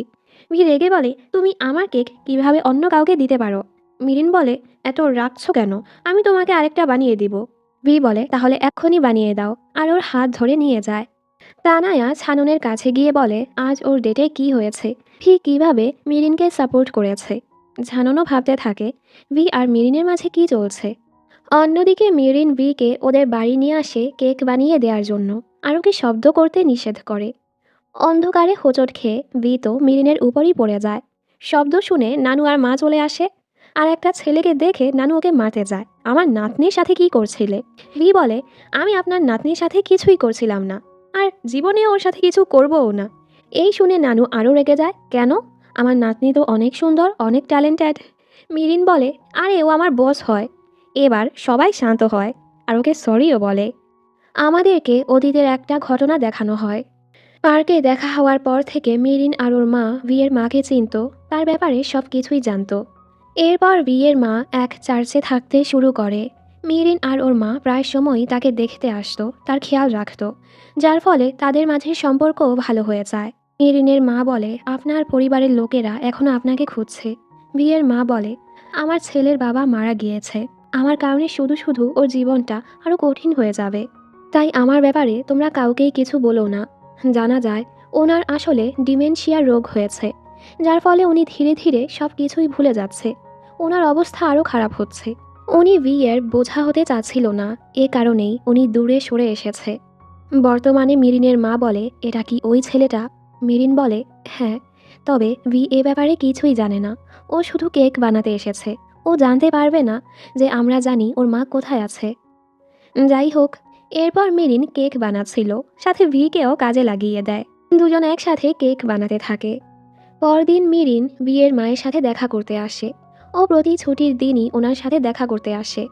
ভি রেগে বলে, তুমি আমার কেক কিভাবে অন্য কাউকে দিতে পারো? মেরিন বলে, এত রাখছো কেন, আমি তোমাকে আরেকটা বানিয়ে দিব। ভি বলে, তাহলে এক্ষুনি বানিয়ে দাও, আর ওর হাত ধরে নিয়ে যায়। তানায়া ছাননের কাছে গিয়ে বলে, আজ ওর ডেটে কি হয়েছে, ভি কিভাবে মিরিনকে সাপোর্ট করেছে। ছাননও ভাবতে থাকে, ভি আর মিরিনের মাঝে কি চলছে। অন্যদিকে মেরিন ভিকে ওদের বাড়ি নিয়ে আসে কেক বানিয়ে দেওয়ার জন্য, আর ওকে শব্দ করতে নিষেধ করে। অন্ধকারে হোঁচট খেয়ে ভি তো মেরিনের উপরই পড়ে যায়। শব্দ শুনে নানু আর মা চলে আসে। আর একটা ছেলেকে দেখে নানু ওকে মারতে যায়। আমার নাতনির সাথে কি করছিলে? ভি বলে, আমি আপনার নাতনির সাথে কিছুই করছিলাম না, আর জীবনে ওর সাথে কিছু করবও না। এই শুনে নানু আরও রেগে যায়, কেন? আমার নাতনি তো অনেক সুন্দর, অনেক ট্যালেন্টেড। মিরিন বলে, আরে ও আমার বস হয়। এবার সবাই শান্ত হয় আর ওকে সরিও বলে। আমাদেরকে অতীতের একটা ঘটনা দেখানো হয়। পার্কে দেখা হওয়ার পর থেকে মেরিন আর ওর মা ভিয়ের মাকে চিনত, তার ব্যাপারে সব কিছুই জানত। এরপর ভিয়ের মা এক চার্চে থাকতে শুরু করে। মেরিন আর ওর মা প্রায় সময়ই তাকে দেখতে আসতো, তার খেয়াল রাখতো, যার ফলে তাদের মাঝে সম্পর্কও ভালো হয়ে যায়। মেরিনের মা বলে, আপনার পরিবারের লোকেরা এখনো আপনাকে খুঁজছে। ভিয়ের মা বলে, আমার ছেলের বাবা মারা গিয়েছে, আমার কারণে শুধু শুধু ওর জীবনটা আরও কঠিন হয়ে যাবে। তাই আমার ব্যাপারে তোমরা কাউকেই কিছু বলো না। জানা যায় ওনার আসলে ডিমেনশিয়া রোগ হয়েছে, যার ফলে উনি ধীরে ধীরে সব কিছুই ভুলে যাচ্ছে। ওনার অবস্থা আরও খারাপ হচ্ছে। উনি ভিয়ের বোঝা হতে চাচ্ছিল না, এ কারণেই উনি দূরে সরে এসেছে। বর্তমানে মিরিনের মা বলে, এটা কি ওই ছেলেটা? মিরিন বলে, হ্যাঁ, তবে ভি এ ব্যাপারে কিছুই জানে না। ও শুধু কেক বানাতে এসেছে, ও জানতে পারবে না যে আমরা জানি ওর মা কোথায় আছে। যাই হোক, এরপর মেরিন কেক বানাচ্ছিল, সাথে ভিকেও কাজে লাগিয়ে দেয়। দুজন একসাথে কেক বানাতে থাকে। পরদিন মেরিন বিয়ের মায়ের সাথে দেখা করতে আসে। ও প্রতি ছুটির দিনই ওনার সাথে দেখা করতে আসে।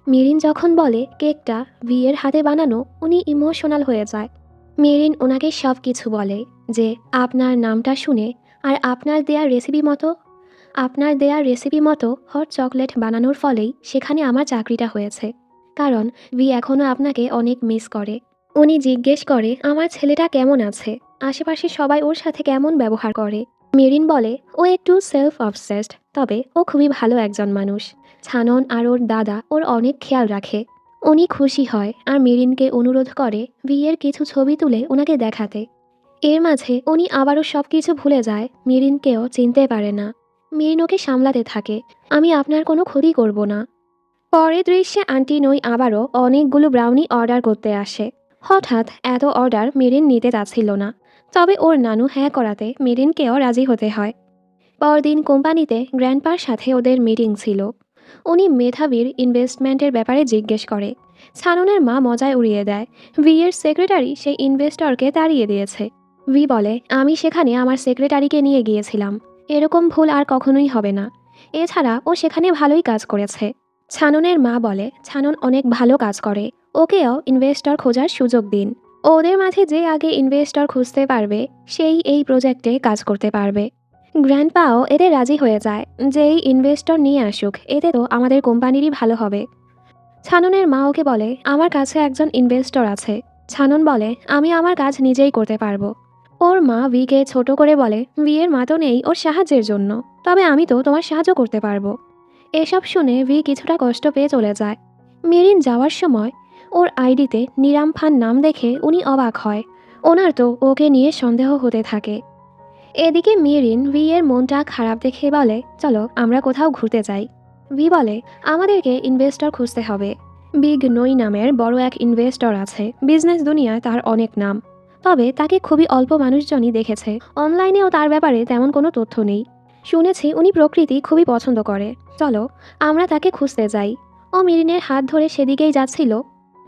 মেরিন যখন বলে কেকটা বিয়ের হাতে বানানো, উনি ইমোশনাল হয়ে যায়। মেরিন ওনাকে সব কিছু বলে, যে আপনার নামটা শুনে আর আপনার দেয়া রেসিপি মতো হট চকলেট বানানোর ফলেই সেখানে আমার চাকরিটা হয়েছে। কারণ ভি এখনও আপনাকে অনেক মিস করে। উনি জিজ্ঞেস করে আমার ছেলেটা কেমন আছে। আশেপাশে সবাই ওর সাথে কেমন ব্যবহার করে। মেরিন বলে ও একটু সেলফ অবসেসড, তবে ও খুবই ভালো একজন মানুষ। ছানন আর ওর দাদা ওর অনেক খেয়াল রাখে। উনি খুশি হয় আর মেরিনকে অনুরোধ করে বিয়ের কিছু ছবি তুলে ওনাকে দেখাতে। এর মাঝে উনি আবারও সব কিছু ভুলে যায়, মেরিনকেও চিনতে পারে না। মেরিন ওকে সামলাতে থাকে, আমি আপনার কোনো ক্ষতি করব না। পরের দৃশ্যে আন্টি নই আবারও অনেকগুলো ব্রাউনি অর্ডার করতে আসে। হঠাৎ এত অর্ডার মেরিন নিতে চাচ্ছিল না, তবে ওর নানু হ্যাঁ করাতে মেরিনকেও রাজি হতে হয়। পরদিন কোম্পানিতে গ্র্যান্ডপার সাথে ওদের মিটিং ছিল। উনি মেধাবীর ইনভেস্টমেন্টের ব্যাপারে জিজ্ঞেস করে। ছাননের মা মজায় উড়িয়ে দেয়, ভিয়ের সেক্রেটারি সেই ইনভেস্টরকে তাড়িয়ে দিয়েছে। ভি বলে, আমি সেখানে আমার সেক্রেটারিকে নিয়ে গিয়েছিলাম, এরকম ভুল আর কখনোই হবে না। এছাড়া ও সেখানে ভালোই কাজ করেছে। ছাননের মা বলে, ছানন অনেক ভালো কাজ করে, ওকেও ইনভেস্টর খোঁজার সুযোগ দিন। ওদের মাঝে যে আগে ইনভেস্টর খুঁজতে পারবে সেই এই প্রজেক্টে কাজ করতে পারবে। গ্র্যান্ডপাও এতে রাজি হয়ে যায়, যে এই ইনভেস্টর নিয়ে আসুক, এতে তো আমাদের কোম্পানিরই ভালো হবে। ছাননের মা ওকে বলে, আমার কাছে একজন ইনভেস্টর আছে। ছানন বলে, আমি আমার কাজ নিজেই করতে পারবো। ওর মা ভিকে ছোট করে বলে, ভিয়ের মা তো নেই ওর সাহায্যের জন্য, তবে আমি তো তোমার সাহায্য করতে পারবো। এসব শুনে ভি কিছুটা কষ্ট পেয়ে চলে যায়। মেরিন যাওয়ার সময় ওর আইডিতে নিরাম ফান নাম দেখে উনি অবাক হয়। ওনার তো ওকে নিয়ে সন্দেহ হতে থাকে। এদিকে মেরিন ভি এর মনটা খারাপ দেখে বলে, চলো আমরা কোথাও ঘুরতে যাই। ভি বলে, আমাদেরকে ইনভেস্টর খুঁজতে হবে। বিগ নই নামের বড় এক ইনভেস্টর আছে, বিজনেস দুনিয়ায় তার অনেক নাম, তবে তাকে খুবই অল্প মানুষজনই দেখেছে। অনলাইনেও তার ব্যাপারে তেমন কোনো তথ্য নেই। শুনেছি উনি প্রকৃতি খুবই পছন্দ করে, চলো আমরা তাকে খুঁজতে যাই। ও মেরিনের হাত ধরে সেদিকেই যাচ্ছিল,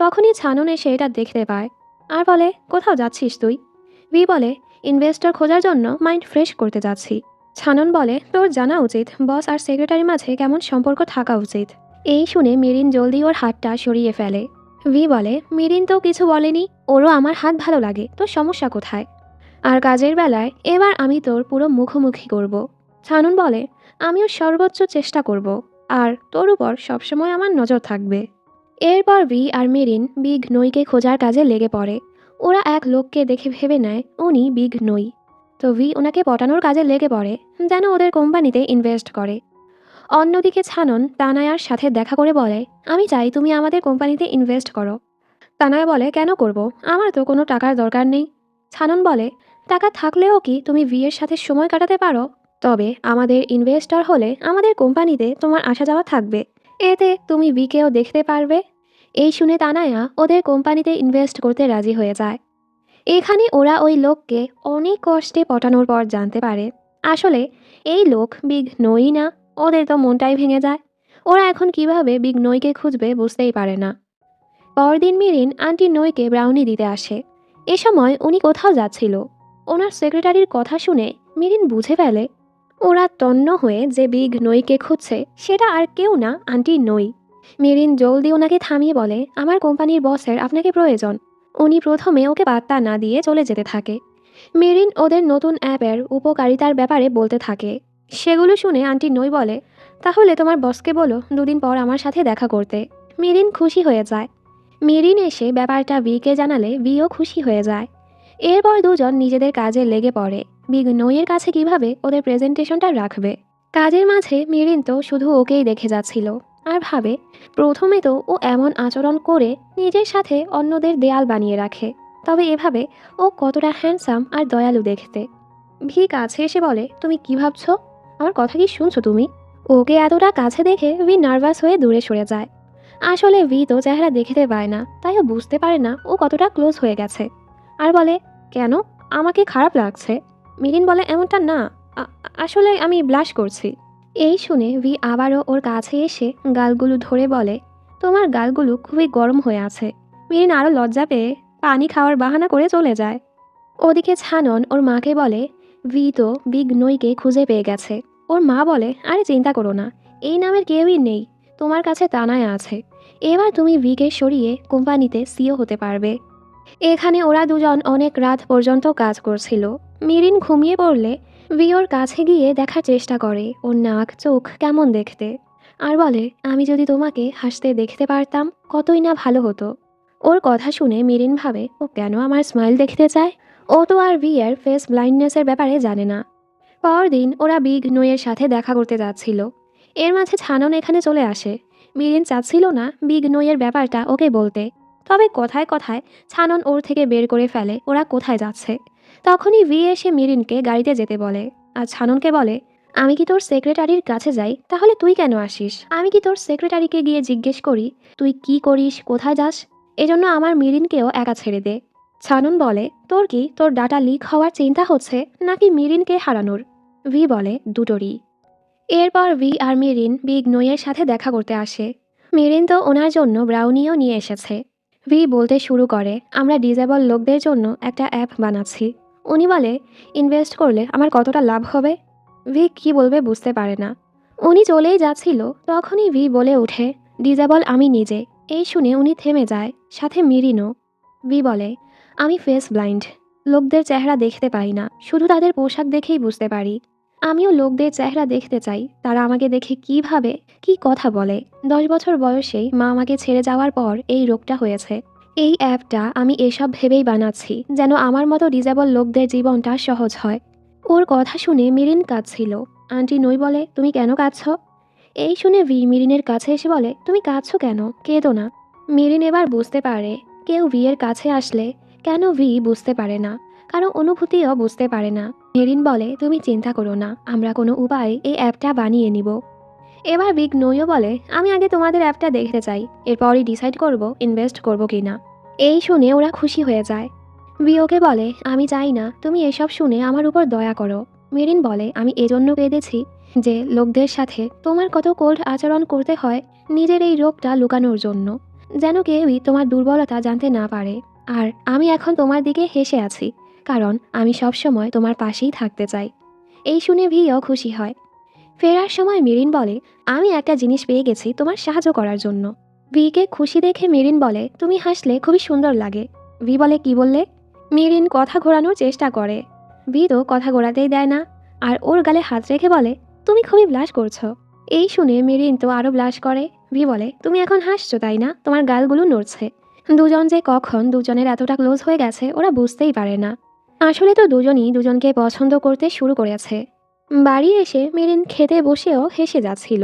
তখনই ছানন এসে এটা দেখতে পায় আর বলে, কোথাও যাচ্ছিস তুই? ভি বলে, ইনভেস্টর খোঁজার জন্য মাইন্ড ফ্রেশ করতে যাচ্ছি। ছানন বলে, তোর জানা উচিত বস আর সেক্রেটারির মাঝে কেমন সম্পর্ক থাকা উচিত। এই শুনে মেরিন জলদি ওর হাতটা সরিয়ে ফেলে। ভি বলে, মেরিন তো কিছু বলেনি, ওরও আমার হাত ভালো লাগে, তোর সমস্যা কোথায়? আর কাজের বেলায় এবার আমি তোর পুরো মুখোমুখি করব। ছানন বলে, আমিও সর্বোচ্চ চেষ্টা করব, আর তোর উপর সবসময় আমার নজর থাকবে। এরপর ভি আর মেরিন বিগ নইকে খোঁজার কাজে লেগে পড়ে। ওরা এক লোককে দেখে ভেবে নেয় উনি বিগ নই। তো ভি ওনাকে পটানোর কাজে লেগে পড়ে, যেন ওদের কোম্পানিতে ইনভেস্ট করে। অন্যদিকে ছানন তানায়ার সাথে দেখা করে বলে, আমি চাই তুমি আমাদের কোম্পানিতে ইনভেস্ট করো। তানায়া বলে, কেন করব, আমার তো কোনো টাকার দরকার নেই। ছানন বলে, টাকা থাকলেও কি তুমি ভি এর সাথে সময় কাটাতে পারো? তবে আমাদের ইনভেস্টর হলে আমাদের কোম্পানিতে তোমার আসা যাওয়া থাকবে, এতে তুমি ভিকেও দেখতে পারবে। এই শুনে তানায়া ওদের কোম্পানিতে ইনভেস্ট করতে রাজি হয়ে যায়। এখানে ওরা ওই লোককে অনেক কষ্টে পটানোর পর জানতে পারে আসলে এই লোক বিগ নই না। ওদের তো মনটাই ভেঙে যায়। ওরা এখন কিভাবে বিগ নইকে খুঁজবে বুঝতেই পারে না। পরদিন মেরিন আন্টি নইকে ব্রাউনি দিতে আসে। এ সময় উনি কোথাও যাচ্ছিল। ওনার সেক্রেটারির কথা শুনে মেরিন বুঝে ফেলে ওরা তন্ন হয়ে যে বিগ নইকে খুঁজছে সেটা আর কেউ না, আন্টি নই। মেরিন জলদি ওনাকে থামিয়ে বলে, আমার কোম্পানির বসের আপনাকে প্রয়োজন। উনি প্রথমে ওকে পাত্তা না দিয়ে চলে যেতে থাকে। মেরিন ওদের নতুন অ্যাপের উপকারিতার ব্যাপারে বলতে থাকে। সেগুলো শুনে আন্টি নই বলে, তাহলে তোমার বসকে বলো 2 দিন পর আমার সাথে দেখা করতে। মেরিন খুশি হয়ে যায়। মেরিন এসে ব্যাপারটা ভিকে জানালে ভিও খুশি হয়ে যায়। এরপর দুজন নিজেদের কাজে লেগে পড়ে বিগ নইয়ের কাছে কিভাবে ওদের প্রেজেন্টেশনটা রাখবে। কাজের মাঝে মেরিন তো শুধু ওকেই দেখে যাচ্ছিল আর ভাবে, প্রথমে তো ও এমন আচরণ করে নিজের সাথে অন্যদের দেয়াল বানিয়ে রাখে, তবে এভাবে ও কতটা হ্যান্ডসাম আর দয়ালু দেখতে। ভি কাছে এসে বলে, তুমি কি ভাবছো? আমার কথা কি শুনছো তুমি? ওকে এতটা কাছে দেখে ভি নার্ভাস হয়ে দূরে সরে যায়। আসলে ভি তো চেহারা দেখতে পায় না, তাই ও বুঝতে পারে না ও কতটা ক্লোজ হয়ে গেছে। আর বলে, কেন আমাকে খারাপ লাগছে? মেরিন বলে, এমনটা না, আসলে আমি ব্লাশ করছি। এই শুনে ভি আবারও ওর কাছে এসে গালগুলো ধরে বলে, তোমার গালগুলো খুবই গরম হয়ে আছে। মেরিন আরও লজ্জা পেয়ে পানি খাওয়ার বাহানা করে চলে যায়। ওদিকে ছানন ওর মাকে বলে, ভি তো বিগ নইকে খুঁজে পেয়ে গেছে। ওর মা বলে, আরে চিন্তা করো না, এই নামের কেউই নেই, তোমার কাছে তানায়া আছে। এবার তুমি ভিকে সরিয়ে কোম্পানিতে সিও হতে পারবে। এখানে ওরা দুজন অনেক রাত পর্যন্ত কাজ করছিল। মেরিন ঘুমিয়ে পড়লে ভি ওর কাছে গিয়ে দেখার চেষ্টা করে ওর নাক চোখ কেমন দেখতে, আর বলে, আমি যদি তোমাকে হাসতে দেখতে পারতাম কতই না ভালো হতো। ওর কথা শুনে মেরিন ভাবে ও কেন আমার স্মাইল দেখতে চায়। ও তো আর ভি এর ফেস ব্লাইন্ডনেসের ব্যাপারে জানে না। পরদিন ওরা বিগ নোয়ের সাথে দেখা করতে যাচ্ছিল। এর মাঝে ছানন এখানে চলে আসে। মিরিন চাচ্ছিল না বিগ নোয়ের ব্যাপারটা ওকে বলতে, তবে কথায় কথায় ছানন ওর থেকে বের করে ফেলে ওরা কোথায় যাচ্ছে। তখনই ভি এসে মিরিনকে গাড়িতে যেতে বলে, আর ছাননকে বলে, আমি কি তোর সেক্রেটারির কাছে যাই, তাহলে তুই কেন আসিস? আমি কি তোর সেক্রেটারিকে গিয়ে জিজ্ঞেস করি তুই কি করিস, কোথায় যাস? এজন্য আমার মিরিনকেও একা ছেড়ে দে। ছানন বলে, তোর কি তোর ডাটা লিক হওয়ার চিন্তা হচ্ছে, নাকি মিরিনকে হারানোর? ভি বলে, দুটোরই। এরপর ভি আর মিরিন বিগ নোয়ের সাথে দেখা করতে আসে। মিরিন তো ওনার জন্য ব্রাউনিও নিয়ে এসেছে। ভি বলতে শুরু করে, আমরা ডিজেবল লোকদের জন্য একটা অ্যাপ বানাচ্ছি। উনি বলে, ইনভেস্ট করলে আমার কতটা লাভ হবে? ভি কী বলবে বুঝতে পারে না। উনি চলেই যাচ্ছিল, তখনই ভি বলে ওঠে, ডিজেবল আমি নিজে। এই শুনে উনি থেমে যায়, সাথে মিরিনও। ভি বলে, আমি ফেস ব্লাইন্ড, লোকদের চেহারা দেখতে পাই না, শুধু তাদের পোশাক দেখেই বুঝতে পারি। আমিও লোকদের চেহারা দেখতে চাই, তারা আমাকে দেখে কী ভাবে, কী কথা বলে। 10 বছর বয়সেই মা আমাকে ছেড়ে যাওয়ার পর এই রোগটা হয়েছে। এই অ্যাপটা আমি এসব ভেবেই বানাচ্ছি, যেন আমার মতো ডিজেবল লোকদের জীবনটা সহজ হয়। ওর কথা শুনে মিরিন কাঁদছিল। আন্টি নই বলে, তুমি কেন কাঁদছ? এই শুনে ভি মিরিনের কাছে এসে বলে, তুমি কাঁদছো কেন, কেঁদো না। মিরিন এবার বুঝতে পারে কেউ ভি এর কাছে আসলে কেন ভি বুঝতে পারে না, কারো অনুভূতিও বুঝতে পারে না। মেরিন বলে, তুমি চিন্তা করো না, আমরা কোনো উপায়ে এই অ্যাপটা বানিয়ে নিব। এবার বিগ নইও বলে, আমি আগে তোমাদের অ্যাপটা দেখতে চাই, এরপরই ডিসাইড করব ইনভেস্ট করব কি না। এই শুনে ওরা খুশি হয়ে যায়। ভি ওকে বলে, আমি চাই না তুমি এসব শুনে আমার উপর দয়া করো। মেরিন বলে, আমি এজন্য কেঁদেছি যে লোকদের সাথে তোমার কত কোল্ড আচরণ করতে হয় নিজের এই রোগটা লুকানোর জন্য, যেন কেউই তোমার দুর্বলতা জানতে না পারে। আর আমি এখন তোমার দিকে হেসে আছি, কারণ আমি সবসময় তোমার পাশেই থাকতে চাই। এই শুনে ভিও খুশি হয়। ফেরার সময় মেরিন বলে, আমি একটা জিনিস পেয়ে গেছি তোমার সাহায্য করার জন্য। ভিকে খুশি দেখে মেরিন বলে, তুমি হাসলে খুবই সুন্দর লাগে। ভি বলে, কি বললে? মেরিন কথা ঘোরানোর চেষ্টা করে। ভি তো কথা ঘোরাতেই দেয় না, আর ওর গালে হাত রেখে বলে, তুমি খুবই ব্লাশ করছো। এই শুনে মেরিন তো আরও ব্লাশ করে। ভি বলে, তুমি এখন হাসছো তাই না, তোমার গালগুলো নড়ছে। দুজন যে কখন দুজনের এতটা ক্লোজ হয়ে গেছে ওরা বুঝতেই পারে না। আসলে তো দুজনই দুজনকে পছন্দ করতে শুরু করেছে। বাড়ি এসে মেরিন খেতে বসেও হেসে যাচ্ছিল।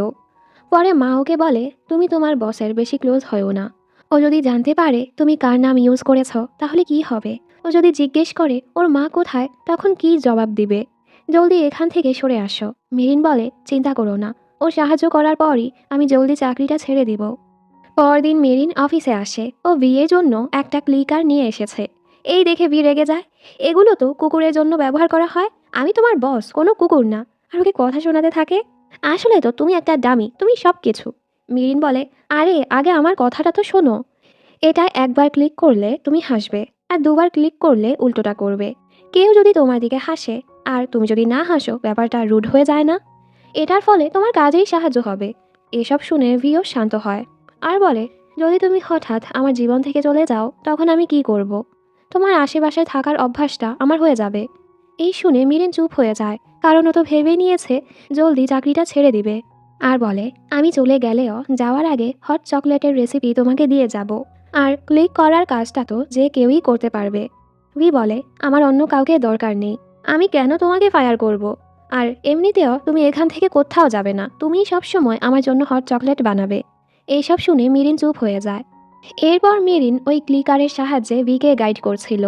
পরে মা ওকে বলে, তুমি তোমার বসের বেশি ক্লোজ হয়েও না। ও যদি জানতে পারে তুমি কার নাম ইউজ করেছ তাহলে কি হবে? ও যদি জিজ্ঞেস করে ওর মা কোথায়, তখন কি জবাব দিবে? জলদি এখান থেকে সরে আসো। মেরিন বলে, চিন্তা করো না, ও সাহায্য করার পরই আমি জলদি চাকরিটা ছেড়ে দিব। পরদিন মেরিন অফিসে আসে। ও বিয়ের জন্য একটা ক্লিকার নিয়ে এসেছে। এই দেখে ভি রেগে যায়, এগুলো তো কুকুরের জন্য ব্যবহার করা হয়, আমি তোমার বস, কোনো কুকুর না। আর ওকে কথা শোনাতে থাকে, আসলে তো তুমি একটা ডামি, তুমি সব কিছু। মেরিন বলে, আরে আগে আমার কথাটা তো শোনো। এটা একবার ক্লিক করলে তুমি হাসবে, আর দুবার ক্লিক করলে উল্টোটা করবে। কেউ যদি তোমার দিকে হাসে আর তুমি যদি না হাসো, ব্যাপারটা রুড হয়ে যায় না? এটার ফলে তোমার কাজেই সাহায্য হবে। এসব শুনে ভিও শান্ত হয় আর বলে, যদি তুমি হঠাৎ আমার জীবন থেকে চলে যাও তখন আমি কি করব? তোমার আশেপাশে থাকার অভ্যাসটা আমার হয়ে যাবে। এই শুনে মিরিন চুপ হয়ে যায়, কারণ ও তো ভেবে নিয়েছে জলদি চাকরিটা ছেড়ে দিবে। আর বলে, আমি চলে গেলেও যাওয়ার আগে হট চকলেটের রেসিপি তোমাকে দিয়ে যাব। আর ক্লিক করার কাজটা তো যে কেউই করতে পারবে। ভি বলে, আমার অন্য কাউকে দরকার নেই, আমি কেন তোমাকে ফায়ার করব? আর এমনিতেও তুমি এখান থেকে কোথাও যাবে না, তুমিই সবসময় আমার জন্য হট চকলেট বানাবে। এইসব শুনে মিরিন চুপ হয়ে যায়। এরপর মেরিন ওই ক্লিকারের সাহায্যে ভিকে গাইড করছিল,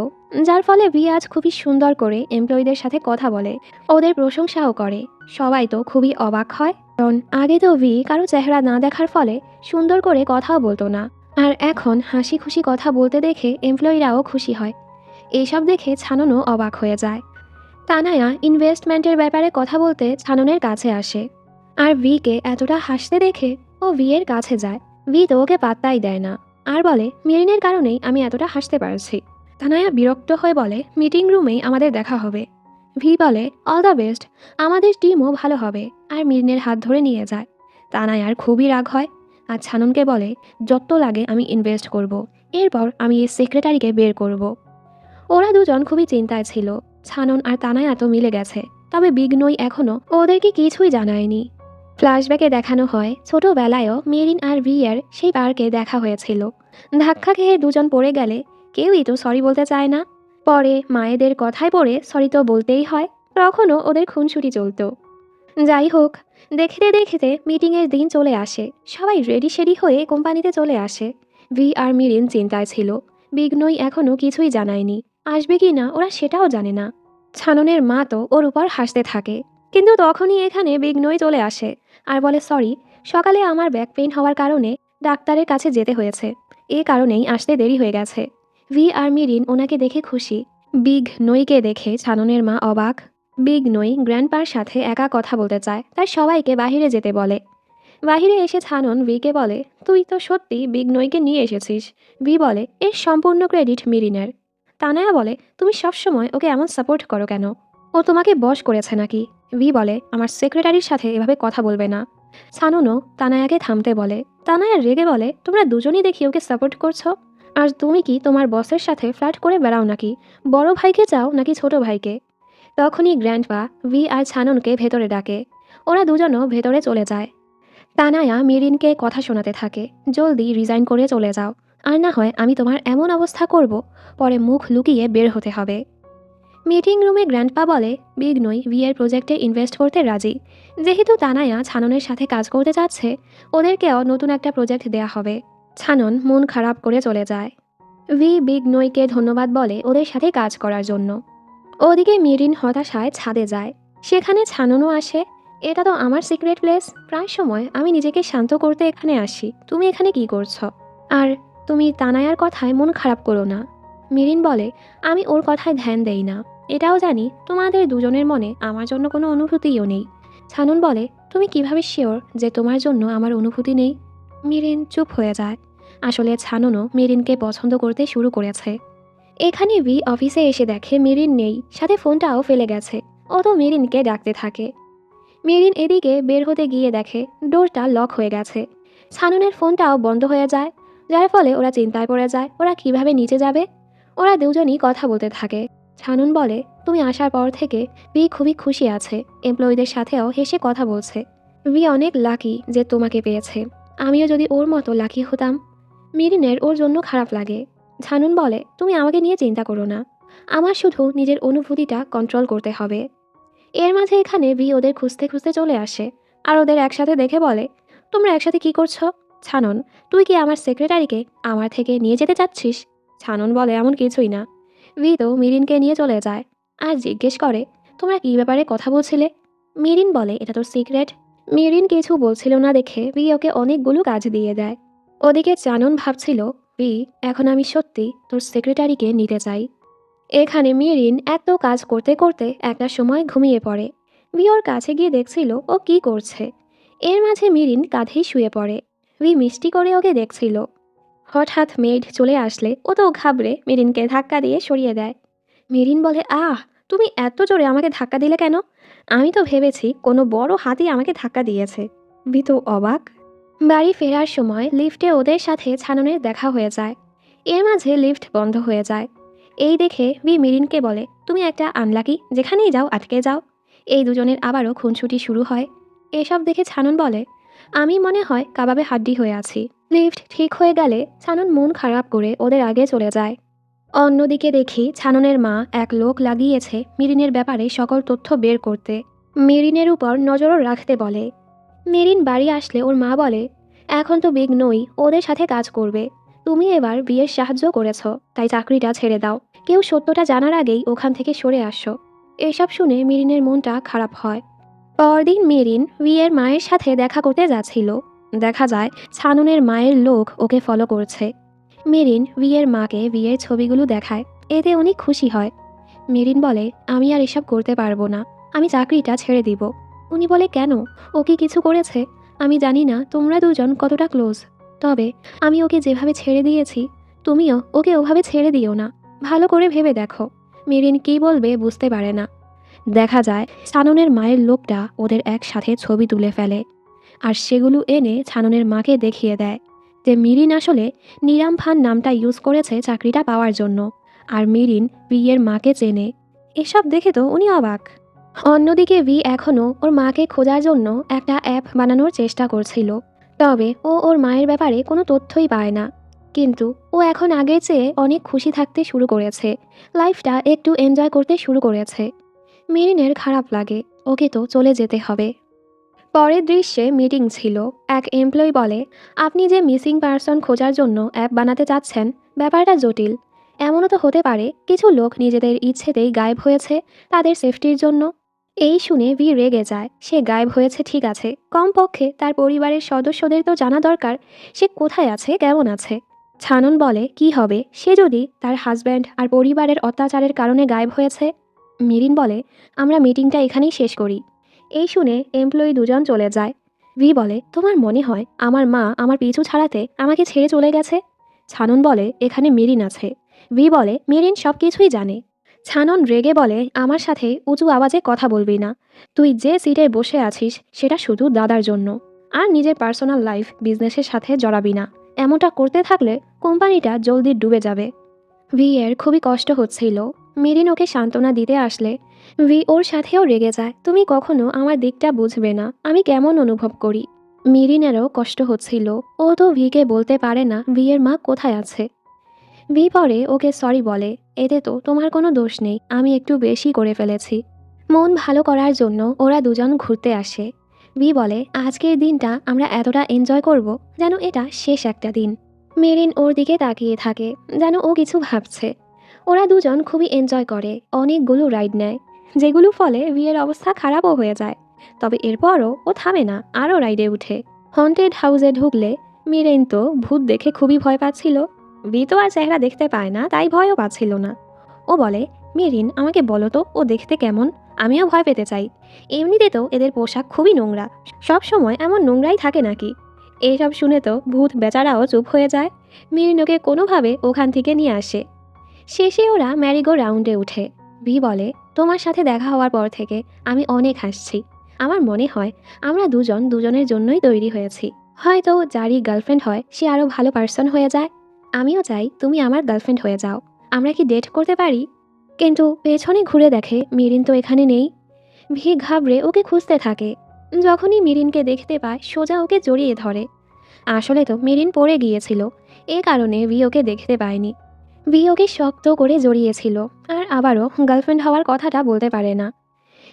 যার ফলে ভি আজ খুবই সুন্দর করে এমপ্লয়ীদের সাথে কথা বলে, ওদের প্রশংসাও করে। সবাই তো খুবই অবাক হয়, কারণ আগে তো ভি কারো চেহারা না দেখার ফলে সুন্দর করে কথাও বলতো না, আর এখন হাসি খুশি কথা বলতে দেখে এমপ্লয়িরাও খুশি হয়। এইসব দেখে ছাননও অবাক হয়ে যায়। তানায়া ইনভেস্টমেন্টের ব্যাপারে কথা বলতে ছাননের কাছে আসে, আর ভিকে এতটা হাসতে দেখে ও ভি এর কাছে যায়। ভি তো ওকে পাত্তাই দেয় না, আর বলে, মেরিনের কারণেই আমি এতটা হাসতে পারছি। তানায়া বিরক্ত হয়ে বলে, মিটিং রুমেই আমাদের দেখা হবে। ভি বলে, অল দ্য বেস্ট, আমাদের টিমও ভালো হবে, আর মিরিনের হাত ধরে নিয়ে যায়। তানায়ার খুবই রাগ হয়, আর ছাননকে বলে, যত লাগে আমি ইনভেস্ট করব, এরপর আমি এই সেক্রেটারিকে বের করব। ওরা দুজন খুবই চিন্তায় ছিল। ছানন আর তানায়া তো মিলে গেছে, তবে বিগ নই এখনও ওদেরকে কিছুই জানায়নি। ফ্ল্যাশব্যাকে দেখানো হয় ছোটবেলায়ও মেরিন আর ভিয়ার সেই পার্কে দেখা হয়েছিল। ধাক্কা খেয়ে দুজন পড়ে গেলে কেউই তো সরি বলতে চায় না। পরে মায়েদের কথায় পড়ে সরি তো বলতেই হয়। তখনও ওদের খুনসুটি চলতো। যাই হোক, দেখতে দেখতে মিটিংয়ের দিন চলে আসে। সবাই রেডি শেডি হয়ে কোম্পানিতে চলে আসে। ভি আর মিরিন চিন্তায় ছিল। বিঘ্নই এখনও কিছুই জানায়নি। আসবে কি না ওরা সেটাও জানে না। ছাননের মা তো ওর উপর হাসতে থাকে। কিন্তু তখনই এখানে বিঘ্নই চলে আসে আর বলে, সরি, সকালে আমার ব্যাক পেইন হওয়ার কারণে ডাক্তারের কাছে যেতে হয়েছে। এ কারণেই আসতে দেরি হয়ে গেছে। ভি আর মিরিন ওনাকে দেখে খুশি। বিঘ্নইকে দেখে ছাননের মা অবাক। বিঘ্নই গ্র্যান্ডপার সাথে একা কথা বলতে চায়, তাই সবাইকে বাহিরে যেতে বলে। বাহিরে এসে ছানন ভিকে বলে, তুই তো সত্যি বিঘ্নইকে নিয়ে এসেছিস। ভি বলে, এর সম্পূর্ণ ক্রেডিট মিরিনের। তানায়া বলে, তুমি সবসময় ওকে এমন সাপোর্ট করো কেন? ও তোমাকে বশ করেছে নাকি? ভি বলে, আমার সেক্রেটারির সাথে এভাবে কথা বলবে না। ছানুনও তানায়াকে থামতে বলে। তানায়া রেগে বলে, তোমরা দুজনই দেখি ওকে সাপোর্ট করছো। আর তুমি কি তোমার বসের সাথে ফ্লার্ট করে বেড়াও নাকি? বড় ভাইকে চাও নাকি ছোট ভাইকে? তখনই গ্র্যান্ডপা ভি আর ছাননকে ভেতরে ডাকে। ওরা দুজনও ভেতরে চলে যায়। তানায়া মিরিনকে কথা শোনাতে থাকে, জলদি রিজাইন করে চলে যাও, আর না হয় আমি তোমার এমন অবস্থা করব, পরে মুখ লুকিয়ে বের হতে হবে। মিটিং রুমে গ্র্যান্ডপা বলে, বিঘ্নই ভিয়ের প্রজেক্টে ইনভেস্ট করতে রাজি। যেহেতু তানায়া ছাননের সাথে কাজ করতে চাচ্ছে, ওদেরকেও নতুন একটা প্রজেক্ট দেয়া হবে। ছানন মন খারাপ করে চলে যায়। ভি বিঘ্নইকে ধন্যবাদ বলে ওদের সাথে কাজ করার জন্য। ওদিকে মিরিন হতাশায় ছাদে যায়। সেখানে ছাননও আসে। এটা তো আমার সিক্রেট প্লেস, প্রায় সময় আমি নিজেকে শান্ত করতে এখানে আসি। তুমি এখানে কি করছো? আর তুমি তানায়ার কথায় মন খারাপ করো না। মিরিন বলে, আমি ওর কথায় ধ্যান দেই না। এটাও জানি তোমাদের দুজনের মনে আমার জন্য কোনো অনুভূতিও নেই। ছানন বলে, তুমি কিভাবে শিওর যে তোমার জন্য আমার অনুভূতি নেই? মিরিন চুপ হয়ে যায়। আসলে ছাননও মিরিনকে পছন্দ করতে শুরু করেছে। এখানে ভি অফিসে এসে দেখে মিরিন নেই, সাথে ফোনটাও ফেলে গেছে। ও তো মিরিনকে ডাকতে থাকে। মিরিন এদিকে বের হতে গিয়ে দেখে ডোরটা লক হয়ে গেছে। ছানুনের ফোনটাও বন্ধ হয়ে যায়, যার ফলে ওরা চিন্তায় পড়ে যায় ওরা কিভাবে নিচে যাবে। ওরা দুজনই কথা বলতে থাকে। ছানুন বলে, তুমি আসার পর থেকে ভি খুবই খুশি আছে, এমপ্লয়ীদের সাথেও হেসে কথা বলছে। ভি অনেক লাকি যে তোমাকে পেয়েছে। আমিও যদি ওর মতো লাকি হতাম। মিরিনের ওর জন্য খারাপ লাগে। ছানুন বলে, তুমি আমাকে নিয়ে চিন্তা করো না, আমার শুধু নিজের অনুভূতিটা কন্ট্রোল করতে হবে। এর মাঝে এখানে ভি ওদের খুঁজতে খুঁজতে চলে আসে আর ওদের একসাথে দেখে বলে, তোমরা একসাথে কি করছো? ছানন, তুই কি আমার সেক্রেটারিকে আমার থেকে নিয়ে যেতে চাচ্ছিস? ছানন বলে, এমন কিছুই না। ভি তো মিরিনকে নিয়ে চলে যায় আর জিজ্ঞেস করে, তোমরা কি ব্যাপারে কথা বলছিলে? মিরিন বলে, এটা তোর সিক্রেট। মিরিন কিছু বলছিল না দেখে ভি ওকে অনেকগুলো কাজ দিয়ে দেয়। ওদিকে চানন ভাবছিল, ভি, এখন আমি সত্যি তোর সেক্রেটারিকে নিতে চাই। এখানে মিরিন এত কাজ করতে করতে একটা সময় ঘুমিয়ে পড়ে। ভি ওর কাছে গিয়ে দেখছিল ও কি করছে। এর মাঝে মিরিন কাঁধেই শুয়ে পড়ে। ভি মিষ্টি করে ওকে দেখছিল। হঠাৎ মেড চলে আসলে ও তো ঘাবড়ে মিরিনকে ধাক্কা দিয়ে সরিয়ে দেয়। মিরিন বলে, আহ, তুমি এত জোরে আমাকে ধাক্কা দিলে কেন? আমি তো ভেবেছি কোনো বড় হাতি আমাকে ধাক্কা দিয়েছে। ভি তো অবাক। বাড়ি ফেরার সময় লিফটে ওদের সাথে ছাননের দেখা হয়ে যায়। এর মাঝে লিফট বন্ধ হয়ে যায়। এই দেখে ভি মিরিনকে বলে, তুমি একটা আনলাকি, যেখানেই যাও আটকে যাও। এই দুজনের আবারও খুনসুটি শুরু হয়। এসব দেখে ছানন বলে, আমি মনে হয় কাবাবে হাড্ডি হয়ে আছি। লিফট ঠিক হয়ে গেলে ছানন মন খারাপ করে ওদের আগে চলে যায়। অন্যদিকে দেখি ছাননের মা এক লোক লাগিয়েছে মিরিনের ব্যাপারে সকল তথ্য বের করতে। মিরিনের উপর নজরও রাখতে বলে। মেরিন বাড়ি আসলে ওর মা বলে, এখন তো বিঘ্নই ওদের সাথে কাজ করবে। তুমি এবার বিয়ের সাহায্য করেছো, তাই চাকরিটা ছেড়ে দাও। কেউ সত্যটা জানার আগেই ওখান থেকে সরে আসো। এসব শুনে মিরিনের মনটা খারাপ হয়। পরদিন মেরিন বিয়ের মায়ের সাথে দেখা করতে যাচ্ছিল। দেখা যায় ছানুনের মায়ের লোক ওকে ফলো করছে। মেরিন বিয়ের মাকে বিয়ের ছবিগুলো দেখায়। এতে উনি খুশি হয়। মেরিন বলে, আমি আর এসব করতে পারবো না, আমি চাকরিটা ছেড়ে দিব। উনি বলে, কেন? ও কি কিছু করেছে? আমি জানি না তোমরা দুজন কতটা ক্লোজ, তবে আমি ওকে যেভাবে ছেড়ে দিয়েছি তুমিও ওকে ওভাবে ছেড়ে দিও না। ভালো করে ভেবে দেখো। মেরিন কী বলবে বুঝতে পারে না। দেখা যায় ছাননের মায়ের লোকটা ওদের একসাথে ছবি তুলে ফেলে আর সেগুলো এনে ছাননের মাকে দেখিয়ে দেয় যে মিরিন আসলে নিরাম ফান নামটা ইউজ করেছে চাকরিটা পাওয়ার জন্য, আর মিরিন বিয়ের মাকে চেনে। এসব দেখে তো উনি অবাক। অন্যদিকে ভি এখনও ওর মাকে খোঁজার জন্য একটা অ্যাপ বানানোর চেষ্টা করছিল, তবে ও ওর মায়ের ব্যাপারে কোনো তথ্যই পায় না। কিন্তু ও এখন আগের চেয়ে অনেক খুশি থাকতে শুরু করেছে, লাইফটা একটু এনজয় করতে শুরু করেছে। মেরিনের খারাপ লাগে, ওকে তো চলে যেতে হবে। পরের দৃশ্যে মিটিং ছিল। এক এমপ্লয়ি বলে, আপনি যে মিসিং পারসন খোঁজার জন্য অ্যাপ বানাতে চাচ্ছেন, ব্যাপারটা জটিল। এমনও তো হতে পারে কিছু লোক নিজেদের ইচ্ছেতেই গায়েব হয়েছে তাদের সেফটির জন্য। এই শুনে ভি রেগে যায়। সে গায়েব হয়েছে ঠিক আছে, কমপক্ষে তার পরিবারের সদস্যদের তো জানা দরকার সে কোথায় আছে, কেমন আছে। ছানন বলে, কি হবে সে যদি তার হাজব্যান্ড আর পরিবারের অত্যাচারের কারণে গায়েব হয়েছে। মেরিন বলে, আমরা মিটিংটা এখানেই শেষ করি। এই শুনে এমপ্লয়ি দুজন চলে যায়। ভি বলে, তোমার মনে হয় আমার মা আমার পিছু ছাড়াতে আমাকে ছেড়ে চলে গেছে? ছানন বলে, এখানে মেরিন আছে। ভি বলে, মেরিন সব কিছুই জানে। ছানন রেগে বলে, আমার সাথে উঁচু আওয়াজে কথা বলবি না। তুই যে সিটে বসে আছিস সেটা শুধু দাদার জন্য, আর নিজের পার্সোনাল লাইফ বিজনেসের সাথে জড়াবি না। এমনটা করতে থাকলে কোম্পানিটা জলদি ডুবে যাবে। ভি এর খুবই কষ্ট হচ্ছিল। মেরিন ওকে সান্ত্বনা দিতে আসলে ভি ওর সাথেও রেগে যায়। তুমি কখনো আমার দিকটা বুঝবে না, আমি কেমন অনুভব করি। মেরিনেরও কষ্ট হচ্ছিল। ও তো ভিকে বলতে পারে না ভি এর মা কোথায় আছে। ভি পরে ওকে সরি বলে, এতে তো তোমার কোনো দোষ নেই, আমি একটু বেশি করে ফেলেছি। মন ভালো করার জন্য ওরা দুজন ঘুরতে আসে। ভি বলে, আজকের দিনটা আমরা এতটা এনজয় করব যেন এটা শেষ একটা দিন। মেরিন ওর দিকে তাকিয়ে থাকে, যেন ও কিছু ভাবছে। ওরা দুজন খুবই এনজয় করে, অনেকগুলো রাইড নেয়, যেগুলো ফলে ভিয়ের অবস্থা খারাপও হয়ে যায়। তবে এরপরও ও থামে না, আরও রাইডে উঠে। হন্টেড হাউসে ঢুকলে মেরিন তো ভূত দেখে খুবই ভয় পাচ্ছিল। ভি তো আর চেহারা দেখতে পায় না, তাই ভয়ও পাচ্ছিল না। ও বলে, মেরিন আমাকে বলো তো ও দেখতে কেমন, আমিও ভয় পেতে চাই। এমনিতে তো এদের পোশাক খুবই নোংরা, সব সময় এমন নোংরাই থাকে নাকি? এইসব শুনে তো ভূত বেচারাও চুপ হয়ে যায়। মেরিন ওকে কোনোভাবে ওখান থেকে নিয়ে আসে। শেষে ওরা ম্যারিগো রাউন্ডে উঠে। ভি বলে, তোমার সাথে দেখা হওয়ার পর থেকে আমি অনেক হাসছি। আমার মনে হয় আমরা দুজন দুজনের জন্যই তৈরি হয়েছি। হয়তো যারই গার্লফ্রেন্ড হয় সে আরও ভালো পার্সন হয়ে যায়। আমিও চাই তুমি আমার গার্লফ্রেন্ড হয়ে যাও। আমরা কি ডেট করতে পারি? কিন্তু পেছনে ঘুরে দেখে মেরিন তো এখানে নেই। ভি ঘাবড়ে ওকে খুঁজতে থাকে। যখনই মেরিনকে দেখতে পায় সোজা ওকে জড়িয়ে ধরে। আসলে তো মেরিন পড়ে গিয়েছিল, এ কারণে ভি ওকে দেখতে পায়নি। ভি ওকে শক্ত করে জড়িয়েছিল আর আবারও গার্লফ্রেন্ড হওয়ার কথাটা বলতে পারে না।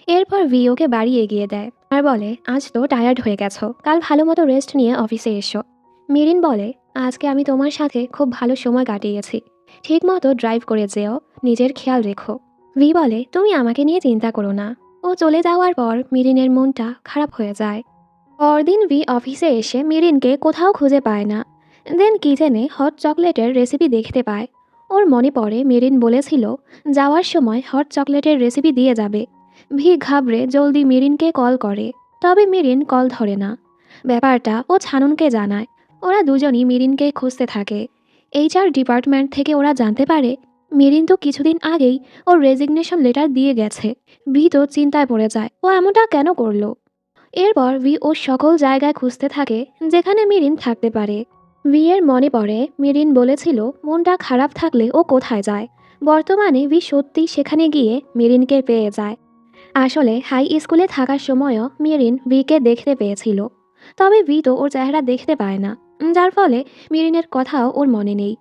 এরপর ভি ওকে বাড়ি এগিয়ে দেয় আর বলে, আজ তো টায়ার্ড হয়ে গেছো, কাল ভালো মতো রেস্ট নিয়ে অফিসে এসো। মেরিন বলে, আজকে আমি তোমার সাথে খুব ভালো সময় কাটিয়েছি, ঠিক মতো ড্রাইভ করে যেও, নিজের খেয়াল রেখো। ভি বলে, তুমি আমাকে নিয়ে চিন্তা করো না। ও চলে যাওয়ার পর মেরিনের মনটা খারাপ হয়ে যায়। পরদিন ভি অফিসে এসে মেরিনকে কোথাও খুঁজে পায় না। দেন কিচেনে হট চকলেটের রেসিপি দেখতে পায়। ওর মনে পড়ে মেরিন বলেছিল যাওয়ার সময় হট চকলেটের রেসিপি দিয়ে যাবে। ভি ঘাবড়ে জলদি মেরিনকে কল করে, তবে মেরিন কল ধরে না। ব্যাপারটা ও ছানুনকে জানায়। ওরা দুজনই মেরিনকে খুঁজতে থাকে। এইচআর ডিপার্টমেন্ট থেকে ওরা জানতে পারে মেরিন তো কিছুদিন আগেই ওর রেজিগনেশন লেটার দিয়ে গেছে। ভি তো চিন্তায় পড়ে যায়, ও এমনটা কেন করলো। এরপর ভি ও সকল জায়গায় খুঁজতে থাকে যেখানে মেরিন থাকতে পারে। ভি এর মনে পড়ে মেরিন বলেছিল মনটা খারাপ থাকলে ও কোথায় যায়। বর্তমানে ভি সত্যি সেখানে গিয়ে মেরিনকে পেয়ে যায়। আসলে হাই স্কুলে থাকার সময়ও মেরিন ভিকে দেখতে পেয়েছিল, তবে ভি তো ওর চেহারা দেখতে পায় না, যার ফলে মেরিনের কথাও ওর মনে নেই।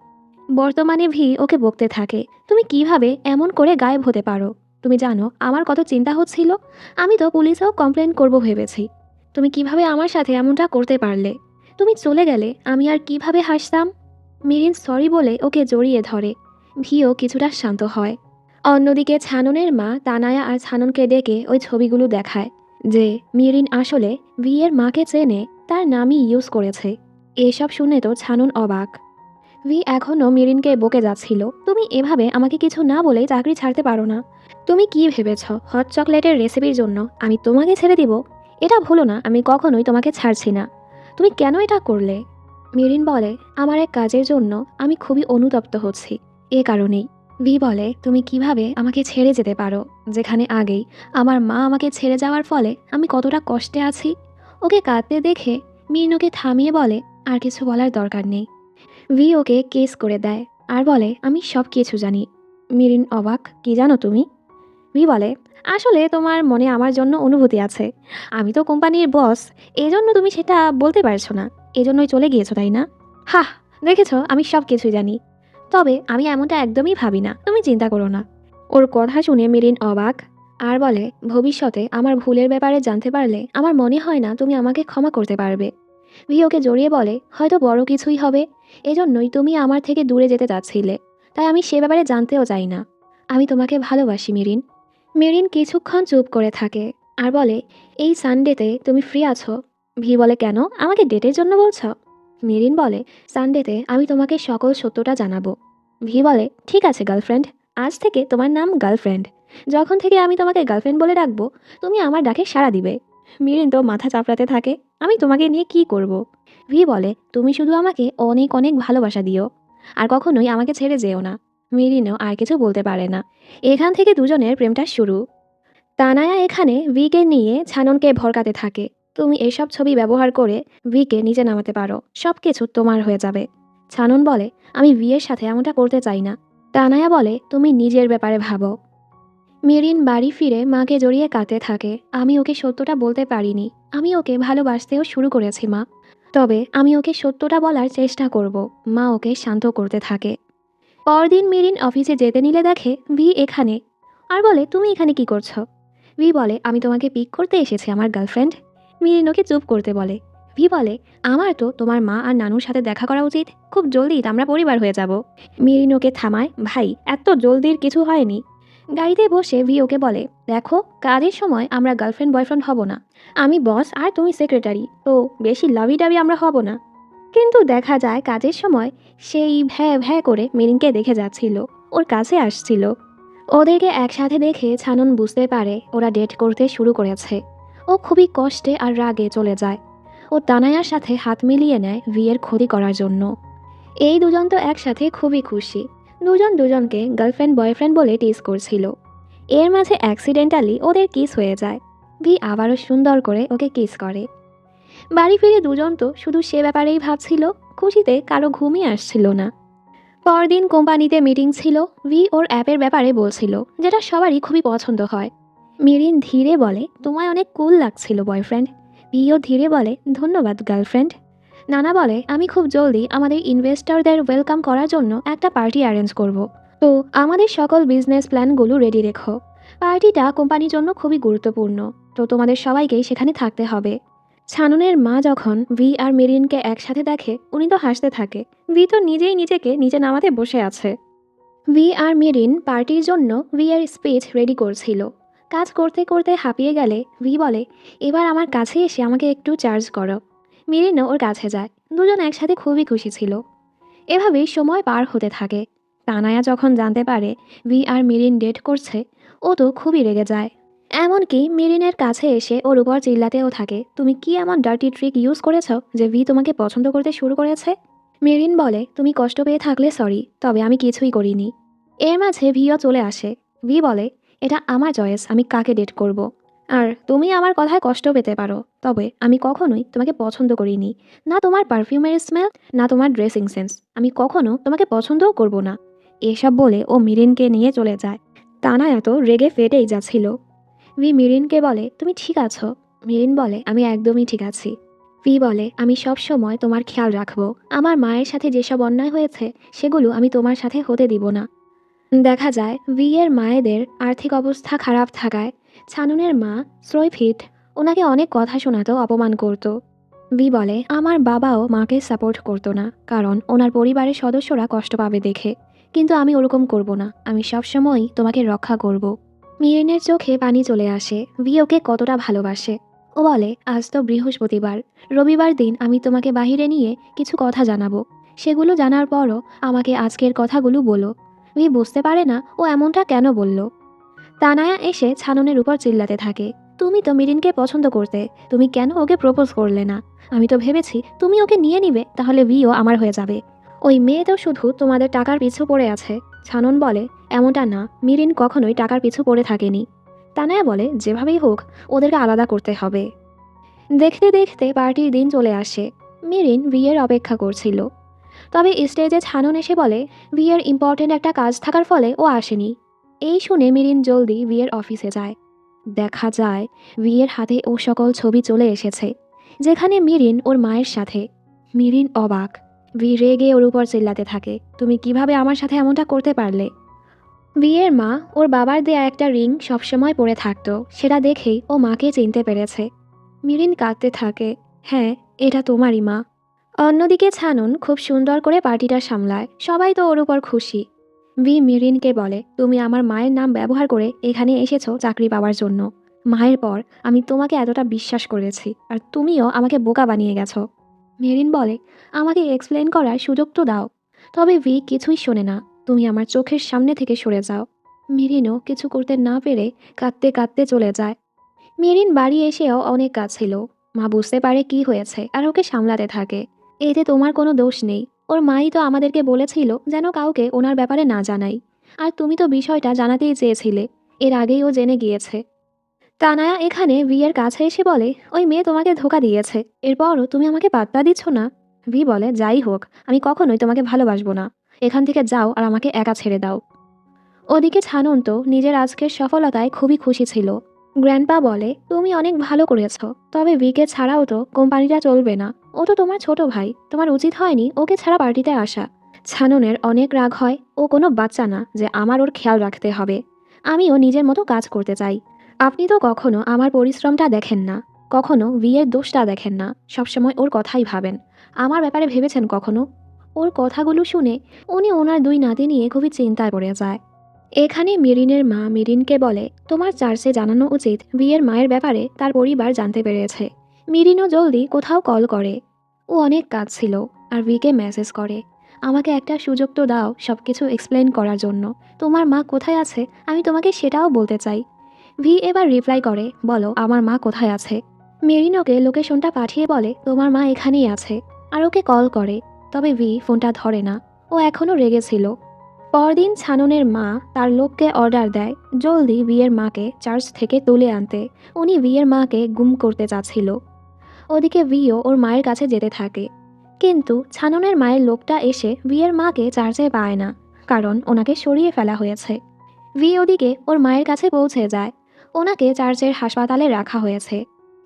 বর্তমানে ভি ওকে বকতে থাকে, তুমি কিভাবে এমন করে গায়েব হতে পারো? তুমি জানো আমার কত চিন্তা হচ্ছিল, আমি তো পুলিশেও কমপ্লেন করব ভেবেছি। তুমি কিভাবে আমার সাথে এমনটা করতে পারলে? তুমি চলে গেলে আমি আর কিভাবে হাসতাম। মেরিন সরি বলে ওকে জড়িয়ে ধরে। ভিও কিছুটা শান্ত হয়। অন্যদিকে ছাননের মা তানায়া আর ছাননকে ডেকে ওই ছবিগুলো দেখায় যে মেরিন আসলে ভি এর মাকে চেনে, তার নামই ইউজ করেছে। এসব শুনে তো ছানন অবাক। ভি এখনও মেরিনকে বকে যাচ্ছিল, তুমি এভাবে আমাকে কিছু না বলেই চাকরি ছাড়তে পারো না। তুমি কি ভেবেছ হট চকলেটের রেসিপির জন্য আমি তোমাকে ছেড়ে দিব? এটা ভুলো না আমি কখনোই তোমাকে ছাড়ছি না। তুমি কেন এটা করলে? মেরিন বলে, আমার এক কাজের জন্য আমি খুবই অনুতপ্ত হচ্ছি, এ কারণেই। ভি বলে, তুমি কিভাবে আমাকে ছেড়ে যেতে পারো, যেখানে আগেই আমার মা আমাকে ছেড়ে যাওয়ার ফলে আমি কতটা কষ্টে আছি। ওকে কাঁদতে দেখে মিরিন ওকে থামিয়ে বলে, আর কিছু বলার দরকার নেই। ভি ওকে কেস করে দেয় আর বলে, আমি সব কিছু জানি। মিরিন অবাক, কি জানো তুমি? ভি বলে, আসলে তোমার মনে আমার জন্য অনুভূতি আছে, আমি তো কোম্পানির বস, এজন্য তুমি সেটা বলতে পারছো না, এজন্যই চলে গিয়েছো তাই না? হাহ, দেখেছো, আমি সব কিছুই জানি। তবে আমি এমনটা একদমই ভাবি না, তুমি চিন্তা করো না। ওর কথা শুনে মেরিন অবাক আর বলে, ভবিষ্যতে আমার ভুলের ব্যাপারে জানতে পারলে আমার মনে হয় না তুমি আমাকে ক্ষমা করতে পারবে। ভি ওকে জড়িয়ে বলে, হয়তো বড় কিছুই হবে, এজন্যই তুমি আমার থেকে দূরে যেতে চাচ্ছিলে। তাই আমি সে ব্যাপারে জানতেও চাই না। আমি তোমাকে ভালোবাসি মেরিন। মেরিন কিছুক্ষণ চুপ করে থাকে আর বলে, এই সানডেতে তুমি ফ্রি আছো? ভি বলে, কেন, আমাকে ডেটের জন্য বলছো? মেরিন বলে, সানডেতে আমি তোমাকে সকল সত্যটা জানাবো। ভি বলে, ঠিক আছে গার্লফ্রেন্ড, আজ থেকে তোমার নাম গার্লফ্রেন্ড। যখন থেকে আমি তোমাকে গার্লফ্রেন্ড বলে ডাকবো, তুমি আমার ডাকে সাড়া দিবে। মেরিন তো মাথা চাপড়াতে থাকে, আমি তোমাকে নিয়ে কি করব। ভি বলে, তুমি শুধু আমাকে অনেক অনেক ভালোবাসা দিও, আর কখনোই আমাকে ছেড়ে যেও না। মেরিনও আর কিছু বলতে পারে না। এখান থেকে দুজনের প্রেমটা শুরু। তানায়া এখানে ভিকে নিয়ে ছাননকে ভরকাতে থাকে, তুমি এসব ছবি ব্যবহার করে ভিকে নিচে নামাতে পারো, সব কিছু তোমার হয়ে যাবে। ছানন বলে, আমি ভিয়ের সাথে এমনটা করতে চাই না। তানায়া বলে, তুমি নিজের ব্যাপারে ভাবো। মেরিন বাড়ি ফিরে মাকে জড়িয়ে কাঁদতে থাকে, আমি ওকে সত্যটা বলতে পারিনি, আমি ওকে ভালোবাসতেও শুরু করেছি মা, তবে আমি ওকে সত্যটা বলার চেষ্টা করব। মা ওকে শান্ত করতে থাকে। পরদিন মেরিন অফিসে যেতে নিলে দেখে ভি এখানে আর বলে, তুমি এখানে কি করছো? ভি বলে, আমি তোমাকে পিক করতে এসেছি আমার গার্লফ্রেন্ড। মেরিন ওকে চুপ করতে বলে। ভি বলে, আমার তো তোমার মা আর নানুর সাথে দেখা করা উচিত, খুব জলদি আমরা পরিবার হয়ে যাব। মেরিন ওকে থামায়, ভাই এত জলদির কিছু হয়নি। গাড়িতে বসে ভি ওকে বলে, দেখো, কাজের সময় আমরা গার্লফ্রেন্ড বয়ফ্রেন্ড হব না, আমি বস আর তুমি সেক্রেটারি, তো বেশি লাভি ডাবি আমরা হব না। কিন্তু দেখা যায় কাজের সময় সেই ভ্যা ভ্যা করে মেরিনকে দেখে যাচ্ছিল, ওর কাছে আসছিল। ওদেরকে একসাথে দেখে ছানন বুঝতে পারে ওরা ডেট করতে শুরু করেছে। ও খুবই কষ্টে আর রাগে চলে যায়। ও তানায়ার সাথে হাত মিলিয়ে নেয় ভিয়ের ক্ষতি করার জন্য। এই দুজন তো একসাথে খুবই খুশি। দুজন দুজনকে গার্লফ্রেন্ড বয়ফ্রেন্ড বলে টিজ করছিল। এর মাঝে অ্যাক্সিডেন্টালি ওদের কিস হয়ে যায়। ভি আবারও সুন্দর করে ওকে কিস করে। বাড়ি ফিরে দুজন তো শুধু সে ব্যাপারেই ভাবছিল, খুশিতে কারো ঘুমই আসছিল না। পরদিন কোম্পানিতে মিটিং ছিল। ভি ওর অ্যাপের ব্যাপারে বলছিল, যেটা সবারই খুবই পছন্দ হয়। মেরিন ধীরে বলে, তোমায় অনেক কুল লাগছিল বয়ফ্রেন্ড। ভিও ধীরে বলে, ধন্যবাদ গার্লফ্রেন্ড। নানা বলে, আমি খুব জলদি আমাদের ইনভেস্টরদের ওয়েলকাম করার জন্য একটা পার্টি অ্যারেঞ্জ করব। তো আমাদের সকল বিজনেস প্ল্যানগুলো রেডি রেখো। পার্টিটা কোম্পানির জন্য খুবই গুরুত্বপূর্ণ, তো তোমাদের সবাইকেই সেখানে থাকতে হবে। ছাননের মা যখন ভি আর মেরিনকে একসাথে দেখে উনি তো হাসতে থাকে। ভি তো নিজেই নিজেকে নিচে নামাতে বসে আছে। ভি আর মেরিন পার্টির জন্য ভি এর স্পিচ রেডি করছিল। কাজ করতে করতে হাঁপিয়ে গেলে ভি বলে, এবার আমার কাছে এসে আমাকে একটু চার্জ করো। মেরিনও ওর কাছে যায়, দুজন একসাথে খুবই খুশি ছিল। এভাবেই সময় পার হতে থাকে। তানায়া যখন জানতে পারে ভি আর মেরিন ডেট করছে, ও তো খুবই রেগে যায়। এমনকি মেরিনের কাছে এসে ওর উপর চিল্লাতেও থাকে, তুমি কি এমন ডার্টি ট্রিক ইউজ করেছ যে ভি তোমাকে পছন্দ করতে শুরু করেছে? মেরিন বলে, তুমি কষ্ট পেয়ে থাকলে সরি, তবে আমি কিছুই করিনি। এর মাঝে ভিও চলে আসে। ভি বলে, এটা আমার চয়েস আমি কাকে ডেট করব। আর তুমি আমার কথায় কষ্ট পেতে পারো, তবে আমি কখনোই তোমাকে পছন্দ করিনি। না তোমার পারফিউমের স্মেল, না তোমার ড্রেসিং সেন্স, আমি কখনো তোমাকে পছন্দও করব না। এসব বলে ও মিরিনকে নিয়ে চলে যায়। তানা এত রেগে ফেটেই যাচ্ছিল। ভি মিরিনকে বলে, তুমি ঠিক আছো? মিরিন বলে, আমি একদমই ঠিক আছি। ভি বলে, আমি সব সময় তোমার খেয়াল রাখবো। আমার মায়ের সাথে যেসব অন্যায় হয়েছে সেগুলো আমি তোমার সাথে হতে দিব না। দেখা যায় ভি এর মায়েদের আর্থিক অবস্থা খারাপ থাকায় ছানুনের মা স্রৈফিট ওনাকে অনেক কথা শোনাতো, অপমান করত। ভি বলে, আমার বাবাও মাকে সাপোর্ট করতো না, কারণ ওনার পরিবারের সদস্যরা কষ্ট পাবে দেখে। কিন্তু আমি ওরকম করব না, আমি সবসময়ই তোমাকে রক্ষা করব। মিরিনের চোখে পানি চলে আসে। ভি ওকে কতটা ভালোবাসে। ও বলে, আজ তো বৃহস্পতিবার, রবিবার দিন আমি তোমাকে বাহিরে নিয়ে কিছু কথা জানাবো, সেগুলো জানার পরও আমাকে আজকের কথাগুলো বলো। ভি বুঝতে পারে না ও এমনটা কেন বলল। তানায়া এসে ছাননের উপর চিল্লাতে থাকে, তুমি তো মিরিনকে পছন্দ করতে, তুমি কেন ওকে প্রপোজ করলে না? আমি তো ভেবেছি তুমি ওকে নিয়ে নিবে, তাহলে ভিও আমার হয়ে যাবে। ওই মেয়ে তো শুধু তোমাদের টাকার পিছু পড়ে আছে। ছানন বলে, এমনটা না, মিরিন কখনোই টাকার পিছু পড়ে থাকেনি। তানায়া বলে, যেভাবেই হোক ওদেরকে আলাদা করতে হবে। দেখতে দেখতে পার্টির দিন চলে আসে। মিরিন বিয়ের অপেক্ষা করছিল। তবে স্টেজে ছানন এসে বলে, বিয়ের ইম্পর্টেন্ট একটা কাজ থাকার ফলে ও আসেনি। এই শুনে মিরিন জলদি বিয়ের অফিসে যায়। দেখা যায় বিয়ের হাতে ও সকল ছবি চলে এসেছে, যেখানে মিরিন ওর মায়ের সাথে। মিরিন অবাক। ভি রেগে ওর উপর চিল্লাতে থাকে, তুমি কিভাবে আমার সাথে এমনটা করতে পারলে? বিয়ের মা ওর বাবার দেয়া একটা রিং সবসময় পরে থাকতো, সেটা দেখেই ও মাকে চিনতে পেরেছে। মিরিন কাঁদতে থাকে, হ্যাঁ, এটা তোমারই মা। অন্যদিকে ছানন খুব সুন্দর করে পার্টিটা সামলায়, সবাই তো ওর উপর খুশি। ভি মিরিনকে বলে, তুমি আমার মায়ের নাম ব্যবহার করে এখানে এসেছো চাকরি পাওয়ার জন্য। মায়ের পর আমি তোমাকে এতটা বিশ্বাস করেছি, আর তুমিও আমাকে বোকা বানিয়ে গেছো। মেরিন বলে, আমাকে এক্সপ্লেন করার সুযোগ তো দাও। তবে ভি কিছুই শোনে না, তুমি আমার চোখের সামনে থেকে সরে যাও। মেরিনও কিছু করতে না পেরে কাঁদতে কাঁদতে চলে যায়। মেরিন বাড়ি এসেও অনেক কাজ ছিল। মা বুঝতে পারে কি হয়েছে আর ওকে সামলাতে থাকে। এতে তোমার কোনো দোষ নেই, ওর মাই তো আমাদেরকে বলেছিল যেন কাউকে ওনার ব্যাপারে না জানাই। আর তুমি তো বিষয়টা জানাতেই চেয়েছিলে, এর আগেই ও জেনে গিয়েছে। তানায়া এখানে ভি এর কাছে এসে বলে, ওই মেয়ে তোমাকে ধোকা দিয়েছে, এরপরও তুমি আমাকে পাত্তা দিচ্ছ না। ভি বলে, যাই হোক, আমি কখনোই তোমাকে ভালোবাসবো না। এখান থেকে যাও আর আমাকে একা ছেড়ে দাও। ওদিকে ছানন তো নিজের আজকের সফলতায় খুবই খুশি ছিল। গ্র্যান্ডপা বলে, তুমি অনেক ভালো করেছো, তবে ভিকে ছাড়াও তো কোম্পানিটা চলবে না। ও তো তোমার ছোট ভাই, তোমার উচিত হয়নি ওকে ছাড়া পার্টিতে আসা। ছাননের অনেক রাগ হয়, ও কোনো বাচ্চা না যে আমার ওর খেয়াল রাখতে হবে। আমিও নিজের মতো কাজ করতে চাই। আপনি তো কখনো আমার পরিশ্রমটা দেখেন না, কখনো বিয়ের দোষটা দেখেন না, সবসময় ওর কথাই ভাবেন। আমার ব্যাপারে ভেবেছেন কখনো? ওর কথাগুলো শুনে উনি ওনার দুই নাতি নিয়ে খুবই চিন্তায় পড়ে যায়। এখানে মেরিনের মা মেরিনকে বলে, তোমার চার্চে জানানো উচিত বিয়ের মায়ের ব্যাপারে তার পরিবার জানতে পেরেছে। মেরিনও জলদি কোথাও কল করে। ও অনেক কাজ ছিল, আর ভিকে মেসেজ করে, আমাকে একটা সুযোগ তো দাও সব কিছু এক্সপ্লেন করার জন্য। তোমার মা কোথায় আছে আমি তোমাকে সেটাও বলতে চাই। ভি এবার রিপ্লাই করে, বলো আমার মা কোথায় আছে। মেরিন ওকে লোকেশনটা পাঠিয়ে বলে, তোমার মা এখানেই আছে, আর ওকে কল করে। তবে ভি ফোনটা ধরে না, ও এখনও রেগেছিল। পরদিন ছাননের মা তার লোককে অর্ডার দেয় জলদি বিয়ের মাকে চার্চ থেকে তুলে আনতে। উনি বিয়ের মাকে গুম করতে চাচ্ছিল। ওদিকে ভিও ওর মায়ের কাছে যেতে থাকে, কিন্তু ছাননের মায়ের লোকটা এসে বিয়ের মাকে চার্চে পায় না, কারণ ওনাকে সরিয়ে ফেলা হয়েছে। ভি ওদিকে ওর মায়ের কাছে পৌঁছে যায়, ওনাকে চার্চের হাসপাতালে রাখা হয়েছে।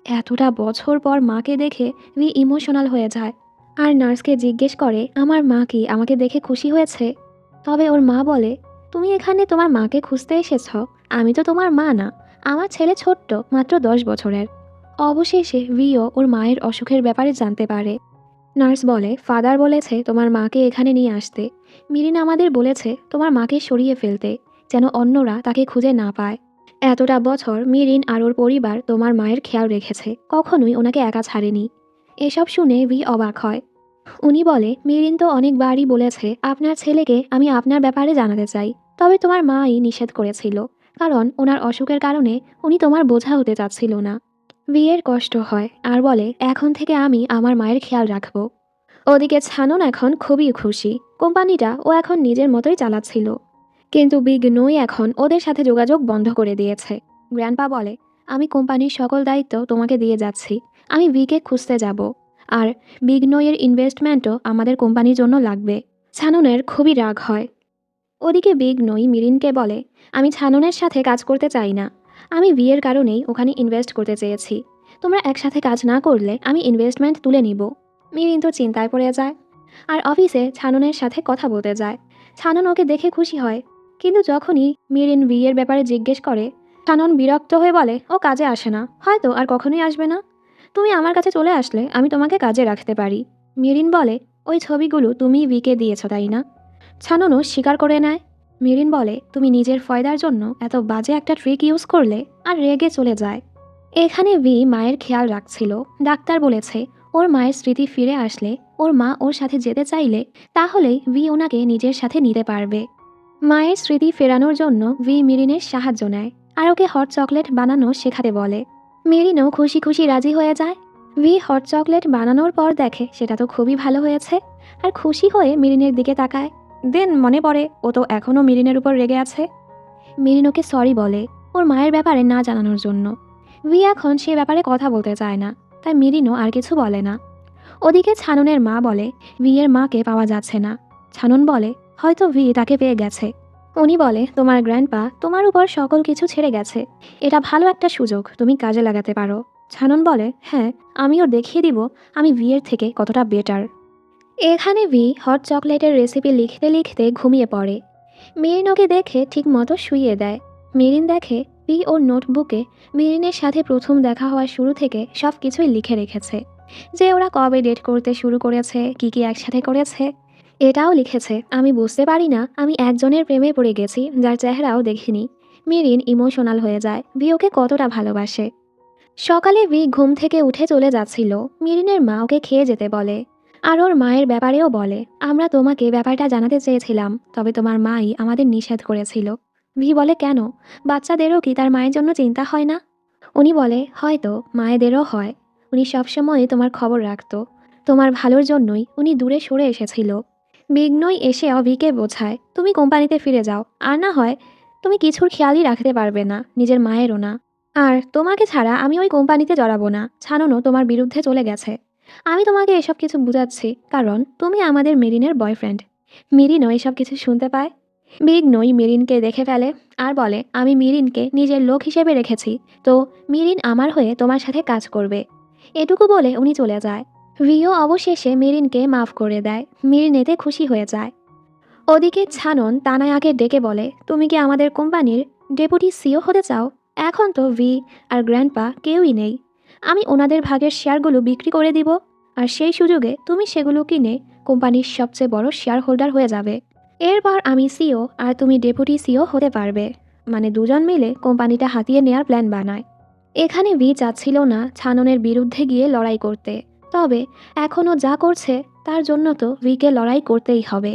এতটা বছর পর মাকে দেখে ভি ইমোশনাল হয়ে যায়, আর নার্সকে জিজ্ঞেস করে, আমার মা কি আমাকে দেখে খুশি হয়েছে? তবে ওর মা বলে, তুমি এখানে তোমার মাকে খুঁজতে এসেছ, আমি তো তোমার মা না, আমার ছেলে ছোট্ট, মাত্র 10 বছরের। অবশেষে ভিও ওর মায়ের অসুখের ব্যাপারে জানতে পারে। নার্স বলে, ফাদার বলেছে তোমার মাকে এখানে নিয়ে আসতে। মিরিন আমাদের বলেছে তোমার মাকে সরিয়ে ফেলতে, যেন অন্যরা তাকে খুঁজে না পায়। এতটা বছর মিরিন আর ওর পরিবার তোমার মায়ের খেয়াল রেখেছে, কখনোই ওনাকে একা ছাড়েনি। এসব শুনে ভি অবাক হয়। উনি বলে, মেরিন তো অনেকবারই বলেছে আপনার ছেলেকে আমি আপনার ব্যাপারে জানাতে চাই, তবে তোমার মাই নিষেধ করেছিল, কারণ ওনার অসুখের কারণে উনি তোমার বোঝা হতে চাচ্ছিল না। বিয়ের কষ্ট হয় আর বলে, এখন থেকে আমি আমার মায়ের খেয়াল রাখবো। ওদিকে ছানন এখন খুবই খুশি, কোম্পানিটা ও এখন নিজের মতোই চালাচ্ছিল। কিন্তু বিগ নই এখন ওদের সাথে যোগাযোগ বন্ধ করে দিয়েছে। গ্র্যান্ডপা বলে, আমি কোম্পানির সকল দায়িত্ব তোমাকে দিয়ে যাচ্ছি, আমি বিকে খুঁজতে যাব, আর বিগ নইয়ের ইনভেস্টমেন্টও আমাদের কোম্পানির জন্য লাগবে। ছাননের খুবই রাগ হয়। ওদিকে বিগ নই মিরিনকে বলে, আমি ছাননের সাথে কাজ করতে চাই না, আমি বিয়ের কারণেই ওখানে ইনভেস্ট করতে চেয়েছি, তোমরা একসাথে কাজ না করলে আমি ইনভেস্টমেন্ট তুলে নিব। মিরিন তো চিন্তায় পড়ে যায়, আর অফিসে ছাননের সাথে কথা বলতে যায়। ছানন ওকে দেখে খুশি হয়, কিন্তু যখনই মিরিন বিয়ের ব্যাপারে জিজ্ঞেস করে, ছানন বিরক্ত হয়ে বলে, ও কাজে আসে না, হয়তো আর কখনোই আসবে না। তুমি আমার কাছে চলে আসলে আমি তোমাকে কাজে রাখতে পারি। মিরিন বলে, ওই ছবিগুলো তুমি বিকে দিয়েছ তাই না? ছাননও স্বীকার করে নেয়। মিরিন বলে, তুমি নিজের ফয়দার জন্য এত বাজে একটা ট্রিক ইউজ করলে, আর রেগে চলে যায়। এখানে ভি মায়ের খেয়াল রাখছিল। ডাক্তার বলেছে ওর মায়ের স্মৃতি ফিরে আসলে, ওর মা ওর সাথে যেতে চাইলে, তাহলেই ভি ওনাকে নিজের সাথে নিতে পারবে। মায়ের স্মৃতি ফেরানোর জন্য ভি মিরিনের সাহায্য নেয়, আর ওকে হট চকলেট বানানো শেখাতে বলে। মেরিনও খুশি খুশি রাজি হয়ে যায়। ভি হট চকলেট বানানোর পর দেখে সেটা তো খুবই ভালো হয়েছে, আর খুশি হয়ে মিরিনের দিকে তাকায়। দেন মনে পড়ে ও তো এখনও মিরিনের উপর রেগে আছে। মেরিন ওকে সরি বলে ওর মায়ের ব্যাপারে না জানানোর জন্য। ভি এখন সে ব্যাপারে কথা বলতে চায় না, তাই মেরিনও আর কিছু বলে না। ওদিকে ছাননের মা বলে, ভিয়ের মাকে পাওয়া যাচ্ছে না। ছানন বলে, হয়তো ভি তাকে পেয়ে গেছে। উনি বলে, তোমার গ্র্যান্ডপা তোমার উপর সকল কিছু ছেড়ে গেছে, এটা ভালো একটা সুযোগ, তুমি কাজে লাগাতে পারো। ছানন বলে, হ্যাঁ, আমিও দেখিয়ে দিব আমি ভিয়ের থেকে কতটা বেটার। এখানে ভি হট চকলেটের রেসিপি লিখতে লিখতে ঘুমিয়ে পড়ে। মেরিন ওকে দেখে ঠিক মতো শুইয়ে দেয়। মেরিন দেখে ভি ওর নোটবুকে মেরিনের সাথে প্রথম দেখা হওয়ার শুরু থেকে সব কিছুই লিখে রেখেছে, যে ওরা কবে ডেট করতে শুরু করেছে, কি কি একসাথে করেছে। এটাও লিখেছে, আমি বুঝতে পারি না আমি একজনের প্রেমে পড়ে গেছি যার চেহারাও দেখিনি। মেরিন ইমোশনাল হয়ে যায় ভি ওকে কতটা ভালোবাসে। সকালে ভি ঘুম থেকে উঠে চলে যাচ্ছিল। মেরিনের মা ওকে খেয়ে যেতে বলে, আর ওর মায়ের ব্যাপারেও বলে, আমরা তোমাকে ব্যাপারটা জানাতে চেয়েছিলাম, তবে তোমার মাই আমাদের নিষেধ করেছিল। ভি বলে, কেন? বাচ্চাদেরও কি তার মায়ের জন্য চিন্তা হয় না? উনি বলে, হয়তো মায়েদেরও হয়। উনি সবসময় তোমার খবর রাখতো, তোমার ভালোর জন্যই উনি দূরে সরে এসেছিল। বিঘ্নই এসে ভিকে বোঝায়, তুমি কোম্পানিতে ফিরে যাও, আর না হয় তুমি কিছুর খেয়ালই রাখতে পারবে না, নিজের মায়েরও না। আর তোমাকে ছাড়া আমি ওই কোম্পানিতে জড়াবো না, ছাননও তোমার বিরুদ্ধে চলে গেছে। আমি তোমাকে এসব কিছু বুঝাচ্ছি কারণ তুমি আমাদের মেরিনের বয়ফ্রেন্ড। মেরিনও এসব কিছু শুনতে পায়। বিঘ্নই মেরিনকে দেখে ফেলে আর বলে, আমি মেরিনকে নিজের লোক হিসেবে রেখেছি, তো মেরিন আমার হয়ে তোমার সাথে কাজ করবে। এটুকু বলে উনি চলে যায়। রিও অবশেষে মেরিনকে মাফ করে দেয়। মেরিন এতে খুশি হয়ে যায়। ওদিকে ছানন তানায়াকে ডেকে বলে, তুমি কি আমাদের কোম্পানির ডেপুটি সিও হতে চাও? এখন তো ভি আর গ্র্যান্ডপা কেউই নেই। আমি ওনাদের ভাগের শেয়ারগুলো বিক্রি করে দিব, আর সেই সুযোগে তুমি সেগুলো কিনে কোম্পানির সবচেয়ে বড় শেয়ার হোল্ডার হয়ে যাবে। এরপর আমি সিও আর তুমি ডেপুটি সিও হতে পারবে, মানে দুজন মিলে কোম্পানিটা হাতিয়ে নেওয়ার প্ল্যান বানায়। এখানে ভি চাচ্ছিল না ছাননের বিরুদ্ধে গিয়ে লড়াই করতে, তবে এখনও যা করছে তার জন্য তো ভিকে লড়াই করতেই হবে।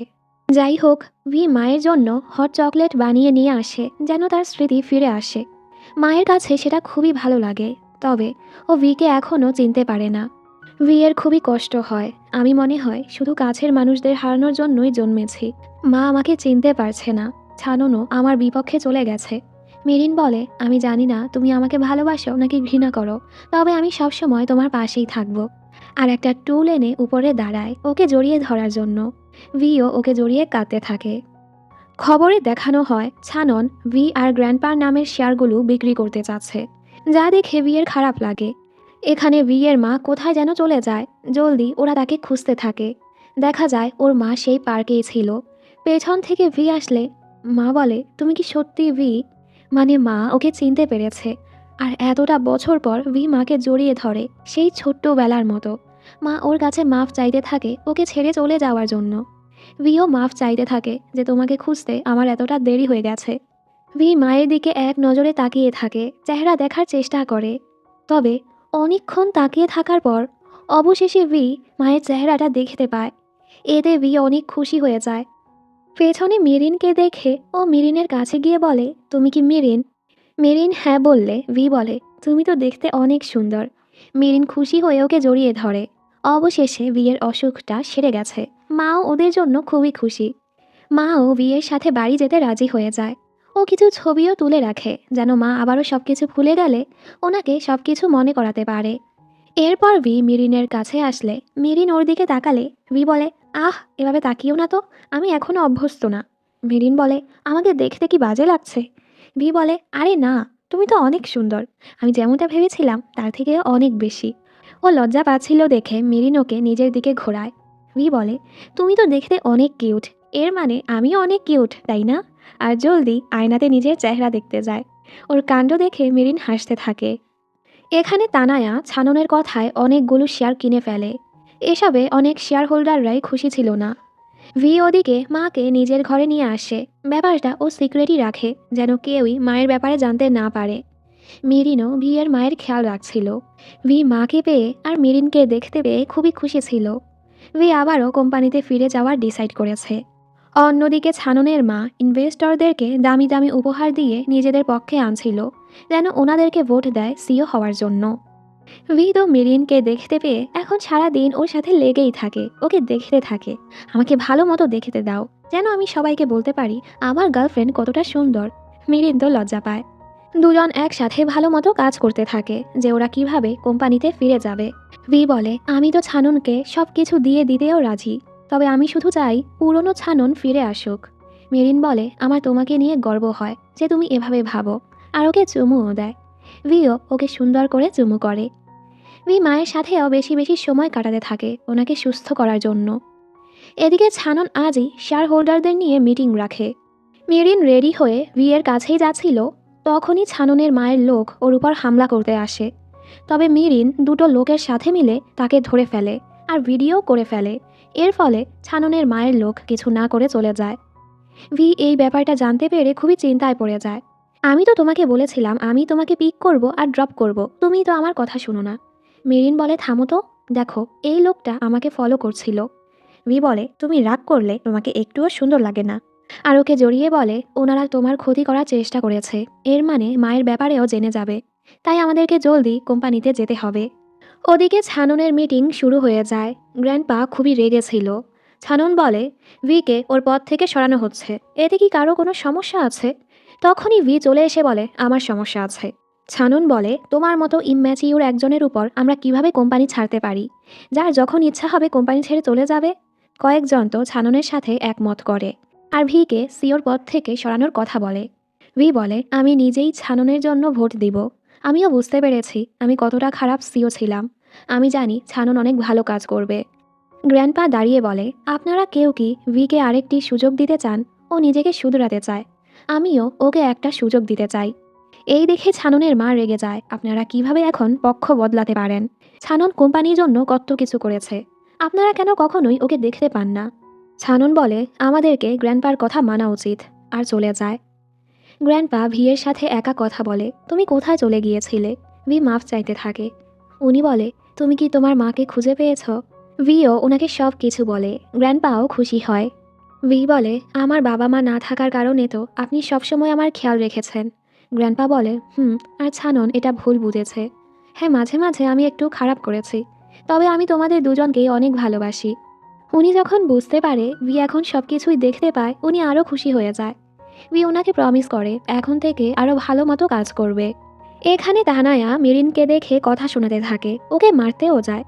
যাই হোক, ভি মায়ের জন্য হট চকলেট বানিয়ে নিয়ে আসে যেন তার স্মৃতি ফিরে আসে। মায়ের কাছে সেটা খুবই ভালো লাগে, তবে ও ভিকে এখনও চিনতে পারে না। ভি এর খুবই কষ্ট হয়। আমি মনে হয় শুধু কাছের মানুষদের হারানোর জন্যই জন্মেছি। মা আমাকে চিনতে পারছে না, ছাননও আমার বিপক্ষে চলে গেছে। মেরিন বলে, আমি জানি না তুমি আমাকে ভালোবাসো নাকি ঘৃণা করো, তবে আমি সবসময় তোমার পাশেই থাকবো। আর একটা টুল এনে উপরে দাঁড়ায় ওকে জড়িয়ে ধরার জন্য। ভিও ওকে জড়িয়ে কাঁদতে থাকে। খবরে দেখানো হয় ছানন ভি আর গ্র্যান্ডপার নামের শেয়ারগুলো বিক্রি করতে চাচ্ছে, যা দেখে ভিয়ের খারাপ লাগে। এখানে ভিয়ের মা কোথায় যেন চলে যায়। জলদি ওরা তাকে খুঁজতে থাকে। দেখা যায় ওর মা সেই পার্কেই ছিল। পেছন থেকে ভি আসলে মা বলে, তুমি কি সত্যি ভি? মানে মা ওকে চিনতে পেরেছে। আর এতটা বছর পর ভি মাকে জড়িয়ে ধরে সেই ছোট্টবেলার মতো। মা ওর কাছে মাফ চাইতে থাকে ওকে ছেড়ে চলে যাওয়ার জন্য। ভিও মাফ চাইতে থাকে যে তোমাকে খুঁজতে আমার এতটা দেরি হয়ে গেছে। ভি মায়ের দিকে এক নজরে তাকিয়ে থাকে, চেহারা দেখার চেষ্টা করে। তবে অনেকক্ষণ তাকিয়ে থাকার পর অবশেষে ভি মায়ের চেহারাটা দেখতে পায়। এতে ভি অনেক খুশি হয়ে যায়। পেছনে মেরিনকে দেখে ও মেরিনের কাছে গিয়ে বলে, তুমি কি মেরিন? মেরিন হ্যাঁ বললে ভি বলে, তুমি তো দেখতে অনেক সুন্দর। মেরিন খুশি হয়ে ওকে জড়িয়ে ধরে। অবশেষে ভিয়ের অসুখটা সেরে গেছে। মাও ওদের জন্য খুবই খুশি। মাও ভিয়ের সাথে বাড়ি যেতে রাজি হয়ে যায়। ও কিছু ছবিও তুলে রাখে যেন মা আবারও সব কিছু ভুলে গেলে ওনাকে সব কিছু মনে করাতে পারে। এরপর ভি মেরিনের কাছে আসলে মেরিন ওর দিকে তাকালে ভি বলে, আহ, এভাবে তাকিও না তো, আমি এখনও অভ্যস্ত না। মেরিন বলে, আমাকে দেখতে কি বাজে লাগছে? ভি বলে, আরে না, তুমি তো অনেক সুন্দর, আমি যেমনটা ভেবেছিলাম তার থেকে অনেক বেশি। ও লজ্জা পাচ্ছিল দেখে মেরিন ওকে নিজের দিকে ঘোরায়। ভি বলে, তুমি তো দেখতে অনেক কিউট, এর মানে আমিও অনেক কিউট, তাই না? আর জলদি আয়নাতে নিজের চেহারা দেখতে যায়। ওর কাণ্ড দেখে মেরিন হাসতে থাকে। এখানে তানায়া ছাননের কথায় অনেকগুলো শেয়ার কিনে ফেলে। এসবে অনেক শেয়ার হোল্ডাররাই খুশি ছিল না। ভি ওদিকে মাকে নিজের ঘরে নিয়ে আসে। ব্যাপারটা ও সিক্রেটই রাখে যেন কেউই মায়ের ব্যাপারে জানতে না পারে। মেরিনও ভি এর মায়ের খেয়াল রাখছিল। ভি মাকে পেয়ে আর মেরিনকে দেখতে পেয়ে খুবই খুশি ছিল। ভি আবারও কোম্পানিতে ফিরে যাওয়ার ডিসাইড করেছে। অন্যদিকে ছাননের মা ইনভেস্টরদেরকে দামি দামি উপহার দিয়ে নিজেদের পক্ষে আনছিল যেন ওনাদেরকে ভোট দেয় সিও হওয়ার জন্য। ভি তো মেরিনকে দেখতে পেয়ে এখন সারা দিন ওর সাথে লেগেই থাকে, ওকে দেখতে থাকে। আমাকে ভালো মতো দেখতে দাও, যেন আমি সবাইকে বলতে পারি আমার গার্লফ্রেন্ড কতটা সুন্দর। মেরিন তো লজ্জা পায়। দুজন একসাথে ভালো মতো কাজ করতে থাকে যে ওরা কিভাবে কোম্পানিতে ফিরে যাবে। ভি বলে, আমি তো ছাননকে সব কিছু দিয়ে দিতেও রাজি, তবে আমি শুধু চাই পুরনো ছানন ফিরে আসুক। মেরিন বলে, আমার তোমাকে নিয়ে গর্ব হয় যে তুমি এভাবে ভাবো, আর ওকে চুমুও দেয়। ভিও ওকে সুন্দর করে চুমু করে। ভি মায়ের সাথেও বেশি বেশি সময় কাটাতে থাকে ওনাকে সুস্থ করার জন্য। এদিকে ছানন আজই শেয়ার হোল্ডারদের নিয়ে মিটিং রাখে। মেরিন রেডি হয়ে ভিয়ের কাছেই যাচ্ছিল, তখনই ছাননের মায়ের লোক ওর উপর হামলা করতে আসে। তবে মেরিন দুটো লোকের সাথে মিলে তাকে ধরে ফেলে আর ভিডিও করে ফেলে। এর ফলে ছাননের মায়ের লোক কিছু না করে চলে যায়। ভি এই ব্যাপারটা জানতে পেরে খুবই চিন্তায় পড়ে যায়। আমি তো তোমাকে বলেছিলাম আমি তোমাকে পিক করব আর ড্রপ করব, তুমি তো আমার কথা শুনো না। মেরিন বলে থামো তো, দেখো এই লোকটা আমাকে ফলো করছিল। ভি বলে তুমি রাগ করলে তোমাকে একটুও সুন্দর লাগে না। আর ওকে জড়িয়ে বলে ওনারা তোমার ক্ষতি করার চেষ্টা করেছে, এর মানে মায়ের ব্যাপারেও জেনে যাবে, তাই আমাদেরকে জলদি কোম্পানিতে যেতে হবে। ওদিকে ছাননের মিটিং শুরু হয়ে যায়। গ্র্যান্ডপা খুবই রেগেছিল। ছানন বলে ভিকে ওর পদ থেকে সরানো হচ্ছে, এতে কি কারো কোনো সমস্যা আছে? তখনই ভি চলে এসে বলে আমার সমস্যা আছে। ছানন বলে তোমার মতো ইম্যাচিউর একজনের উপর আমরা কিভাবে কোম্পানি ছাড়তে পারি, যার যখন ইচ্ছা হবে কোম্পানি ছেড়ে চলে যাবে। কয়েকজন তো ছাননের সাথে একমত করে আর ভিকে সিওর পদ থেকে সরানোর কথা বলে। ভি বলে আমি নিজেই ছাননের জন্য ভোট দিব। আমিও বুঝতে পেরেছি আমি কতটা খারাপ সিও ছিলাম। আমি জানি ছানন অনেক ভালো কাজ করবে। গ্র্যান্ডপা দাঁড়িয়ে বলে আপনারা কেউ কি ভিকে আরেকটি সুযোগ দিতে চান? ও নিজেকে শুধরাতে চায়, আমিও ওকে একটা সুযোগ দিতে চাই। এই দেখে ছাননের মা রেগে যায়, আপনারা কিভাবে এখন পক্ষ বদলাতে পারেন? ছানন কোম্পানির জন্য কত কিছু করেছে, আপনারা কেন কখনোই ওকে দেখতে পান না? ছানন বলে আমাদেরকে গ্র্যান্ডপার কথা মানা উচিত, আর চলে যায়। গ্র্যান্ডপা ভিয়ের সাথে একা কথা বলে তুমি কোথায় চলে গিয়েছিলে? ভি মাফ চাইতে থাকে। উনি বলে তুমি কি তোমার মাকে খুঁজে পেয়েছ? ভিও ওনাকে সব কিছু বলে। গ্র্যান্ডপাও খুশি হয়। ভি বলে আমার বাবা মা না থাকার কারণে তো আপনি সবসময় আমার খেয়াল রেখেছেন। গ্র্যান্ডপা বলে আর ছানন এটা ভুল বুঝেছে। হ্যাঁ মাঝে মাঝে আমি একটু খারাপ করেছি, তবে আমি তোমাদের দুজনকেই অনেক ভালোবাসি। উনি যখন বুঝতে পারে ভি এখন সব কিছুই দেখতে পায়, উনি আরও খুশি হয়ে যায়। ভি ওনাকে প্রমিস করে এখন থেকে আরও ভালো মতো কাজ করবে। এখানে তানায়া মেরিনকে দেখে কথা শোনাতে থাকে, ওকে মারতেও যায়।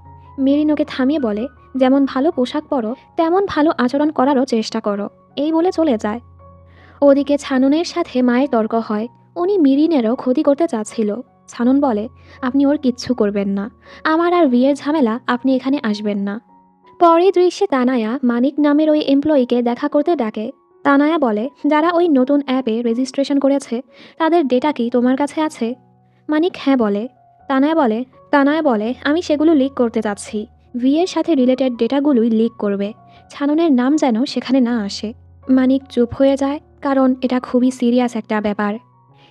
মেরিন ওকে থামিয়ে বলে যেমন ভালো পোশাক পরো তেমন ভালো আচরণ করারও চেষ্টা করো, এই বলে চলে যায়। ওদিকে ছাননের সাথে মায়ের তর্ক হয়, উনি মেরিনেরও ক্ষতি করতে চাচ্ছিল। ছানন বলে আপনি ওর কিচ্ছু করবেন না, আমার আর বিয়ের ঝামেলা আপনি এখানে আসবেন না। পরে দৃশ্যে তানায়া মানিক নামের ওই এমপ্লয়িকে দেখা করতে ডাকে। তানায়া বলে যারা ওই নতুন অ্যাপে রেজিস্ট্রেশন করেছে তাদের ডেটা কি তোমার কাছে আছে? মানিক হ্যাঁ বলে। তানায়া বলে আমি সেগুলো লিক করতে চাচ্ছি, ভিয়ের সাথে রিলেটেড ডেটাগুলোই লিক করবে, ছাননের নাম যেন সেখানে না আসে। মানিক চুপ হয়ে যায়, কারণ এটা খুবই সিরিয়াস একটা ব্যাপার।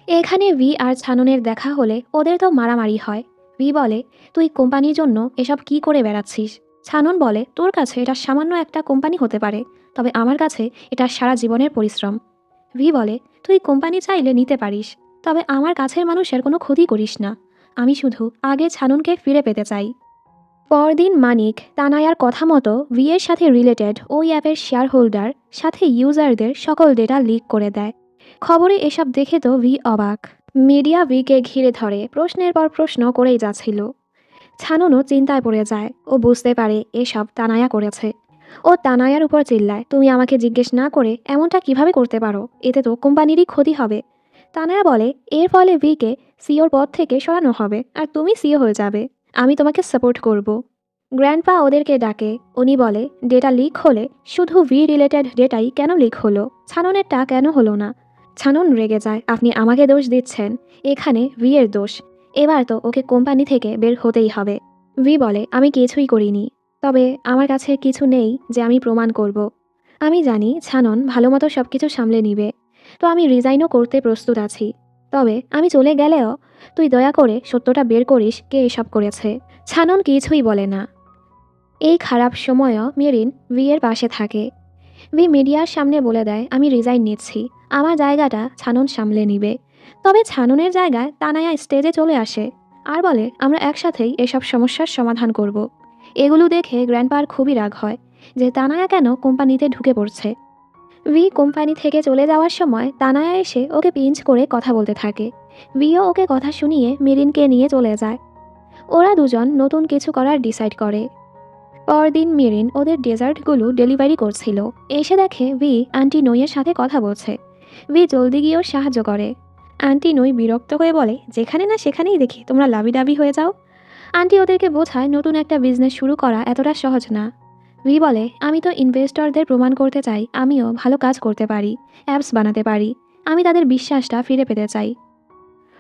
এখানে ভি আর ছাননের দেখা হলে ওদের তো মারামারি হয়। ভি বলে তুই কোম্পানির জন্য এসব কি করে বেড়াচ্ছিস? ছানন বলে তোর কাছে এটা সামান্য একটা কোম্পানি হতে পারে, তবে আমার কাছে এটা সারা জীবনের পরিশ্রম। ভি বলে তুই কোম্পানি চাইলে নিতে পারিস, তবে আমার কাছের মানুষের কোনো ক্ষতি করিস না, আমি শুধু আগে ছাননকে ফিরে পেতে চাই। পরদিন মানিক তানায়ার কথা মতো ভিয়ের সাথে রিলেটেড ওই অ্যাপের শেয়ার হোল্ডার সাথে ইউজারদের সকল ডেটা লিক করে দেয়। খবরে এসব দেখে তো ভি অবাক। মিডিয়া ভিকে ঘিরে ধরে প্রশ্নের পর প্রশ্ন করেই যাচ্ছিল। ছাননও চিন্তায় পড়ে যায়, ও বুঝতে পারে এসব তানায়া করেছে। ও তানায়ার উপর চিল্লায় তুমি আমাকে জিজ্ঞেস না করে এমনটা কিভাবে করতে পারো, এতে তো কোম্পানিরই ক্ষতি হবে। তানায়া বলে এর ফলে ভিকে সিওর পদ থেকে সরানো হবে আর তুমি সিও হয়ে যাবে, আমি তোমাকে সাপোর্ট করব। গ্র্যান্ডপা ওদেরকে ডাকে, উনি বলে ডেটা লিক হলে শুধু ভি রিলেটেড ডেটাই কেন লিক হলো, ছাননেরটা কেন হলো না? ছানন রেগে যায়, আপনি আমাকে দোষ দিচ্ছেন, এখানে ভি এর দোষ, এবার তো ওকে কোম্পানি থেকে বের হতেই হবে। ভি বলে আমি কিছুই করিনি, তবে আমার কাছে কিছু নেই যে আমি প্রমাণ করব। আমি জানি ছানন ভালো মতো সব কিছু সামলে নিবে, তো আমি রিজাইনও করতে প্রস্তুত আছি। তবে আমি চলে গেলেও তুই দয়া করে সত্যটা বের করিস কে এসব করেছে। ছানন কিছুই বলে না। এই খারাপ সময়ও মেরিন ভিয়ের পাশে থাকে। ভি মিডিয়ার সামনে বলে দেয় আমি রিজাইন নিচ্ছি, আমার জায়গাটা ছানন সামলে নিবে। তবে ছাননের জায়গায় তানায়া স্টেজে চলে আসে আর বলে আমরা একসাথেই এসব সমস্যার সমাধান করব। এগুলো দেখে গ্র্যান্ডপার খুবই রাগ হয় যে তানায়া কেন কোম্পানিতে ঢুকে পড়ছে। ভি কোম্পানি থেকে চলে যাওয়ার সময় তানায়া এসে ওকে পিঞ্চ করে কথা বলতে থাকে। ভিও ওকে কথা শুনিয়ে মেরিনকে নিয়ে চলে যায়। ওরা দুজন নতুন কিছু করার ডিসাইড করে। পরদিন মেরিন ওদের ডেজার্টগুলো ডেলিভারি করছিল, এসে দেখে ভি আন্টি নইয়ের সাথে কথা বলছে। ভি জলদি গিয়ে ওর সাহায্য করে। আন্টি নই বিরক্ত হয়ে বলে যেখানে না সেখানেই দেখি তোমরা লাবিডাবি হয়ে যাও। আন্টি ওদেরকে বোঝায় নতুন একটা বিজনেস শুরু করা এতটা সহজ না। ভি বলে, আমি তো ইনভেস্টরদের প্রমাণ করতে চাই আমিও ভালো কাজ করতে পারি, অ্যাপস বানাতে পারি। আমি তাদের বিশ্বাসটা ফিরে পেতে চাই।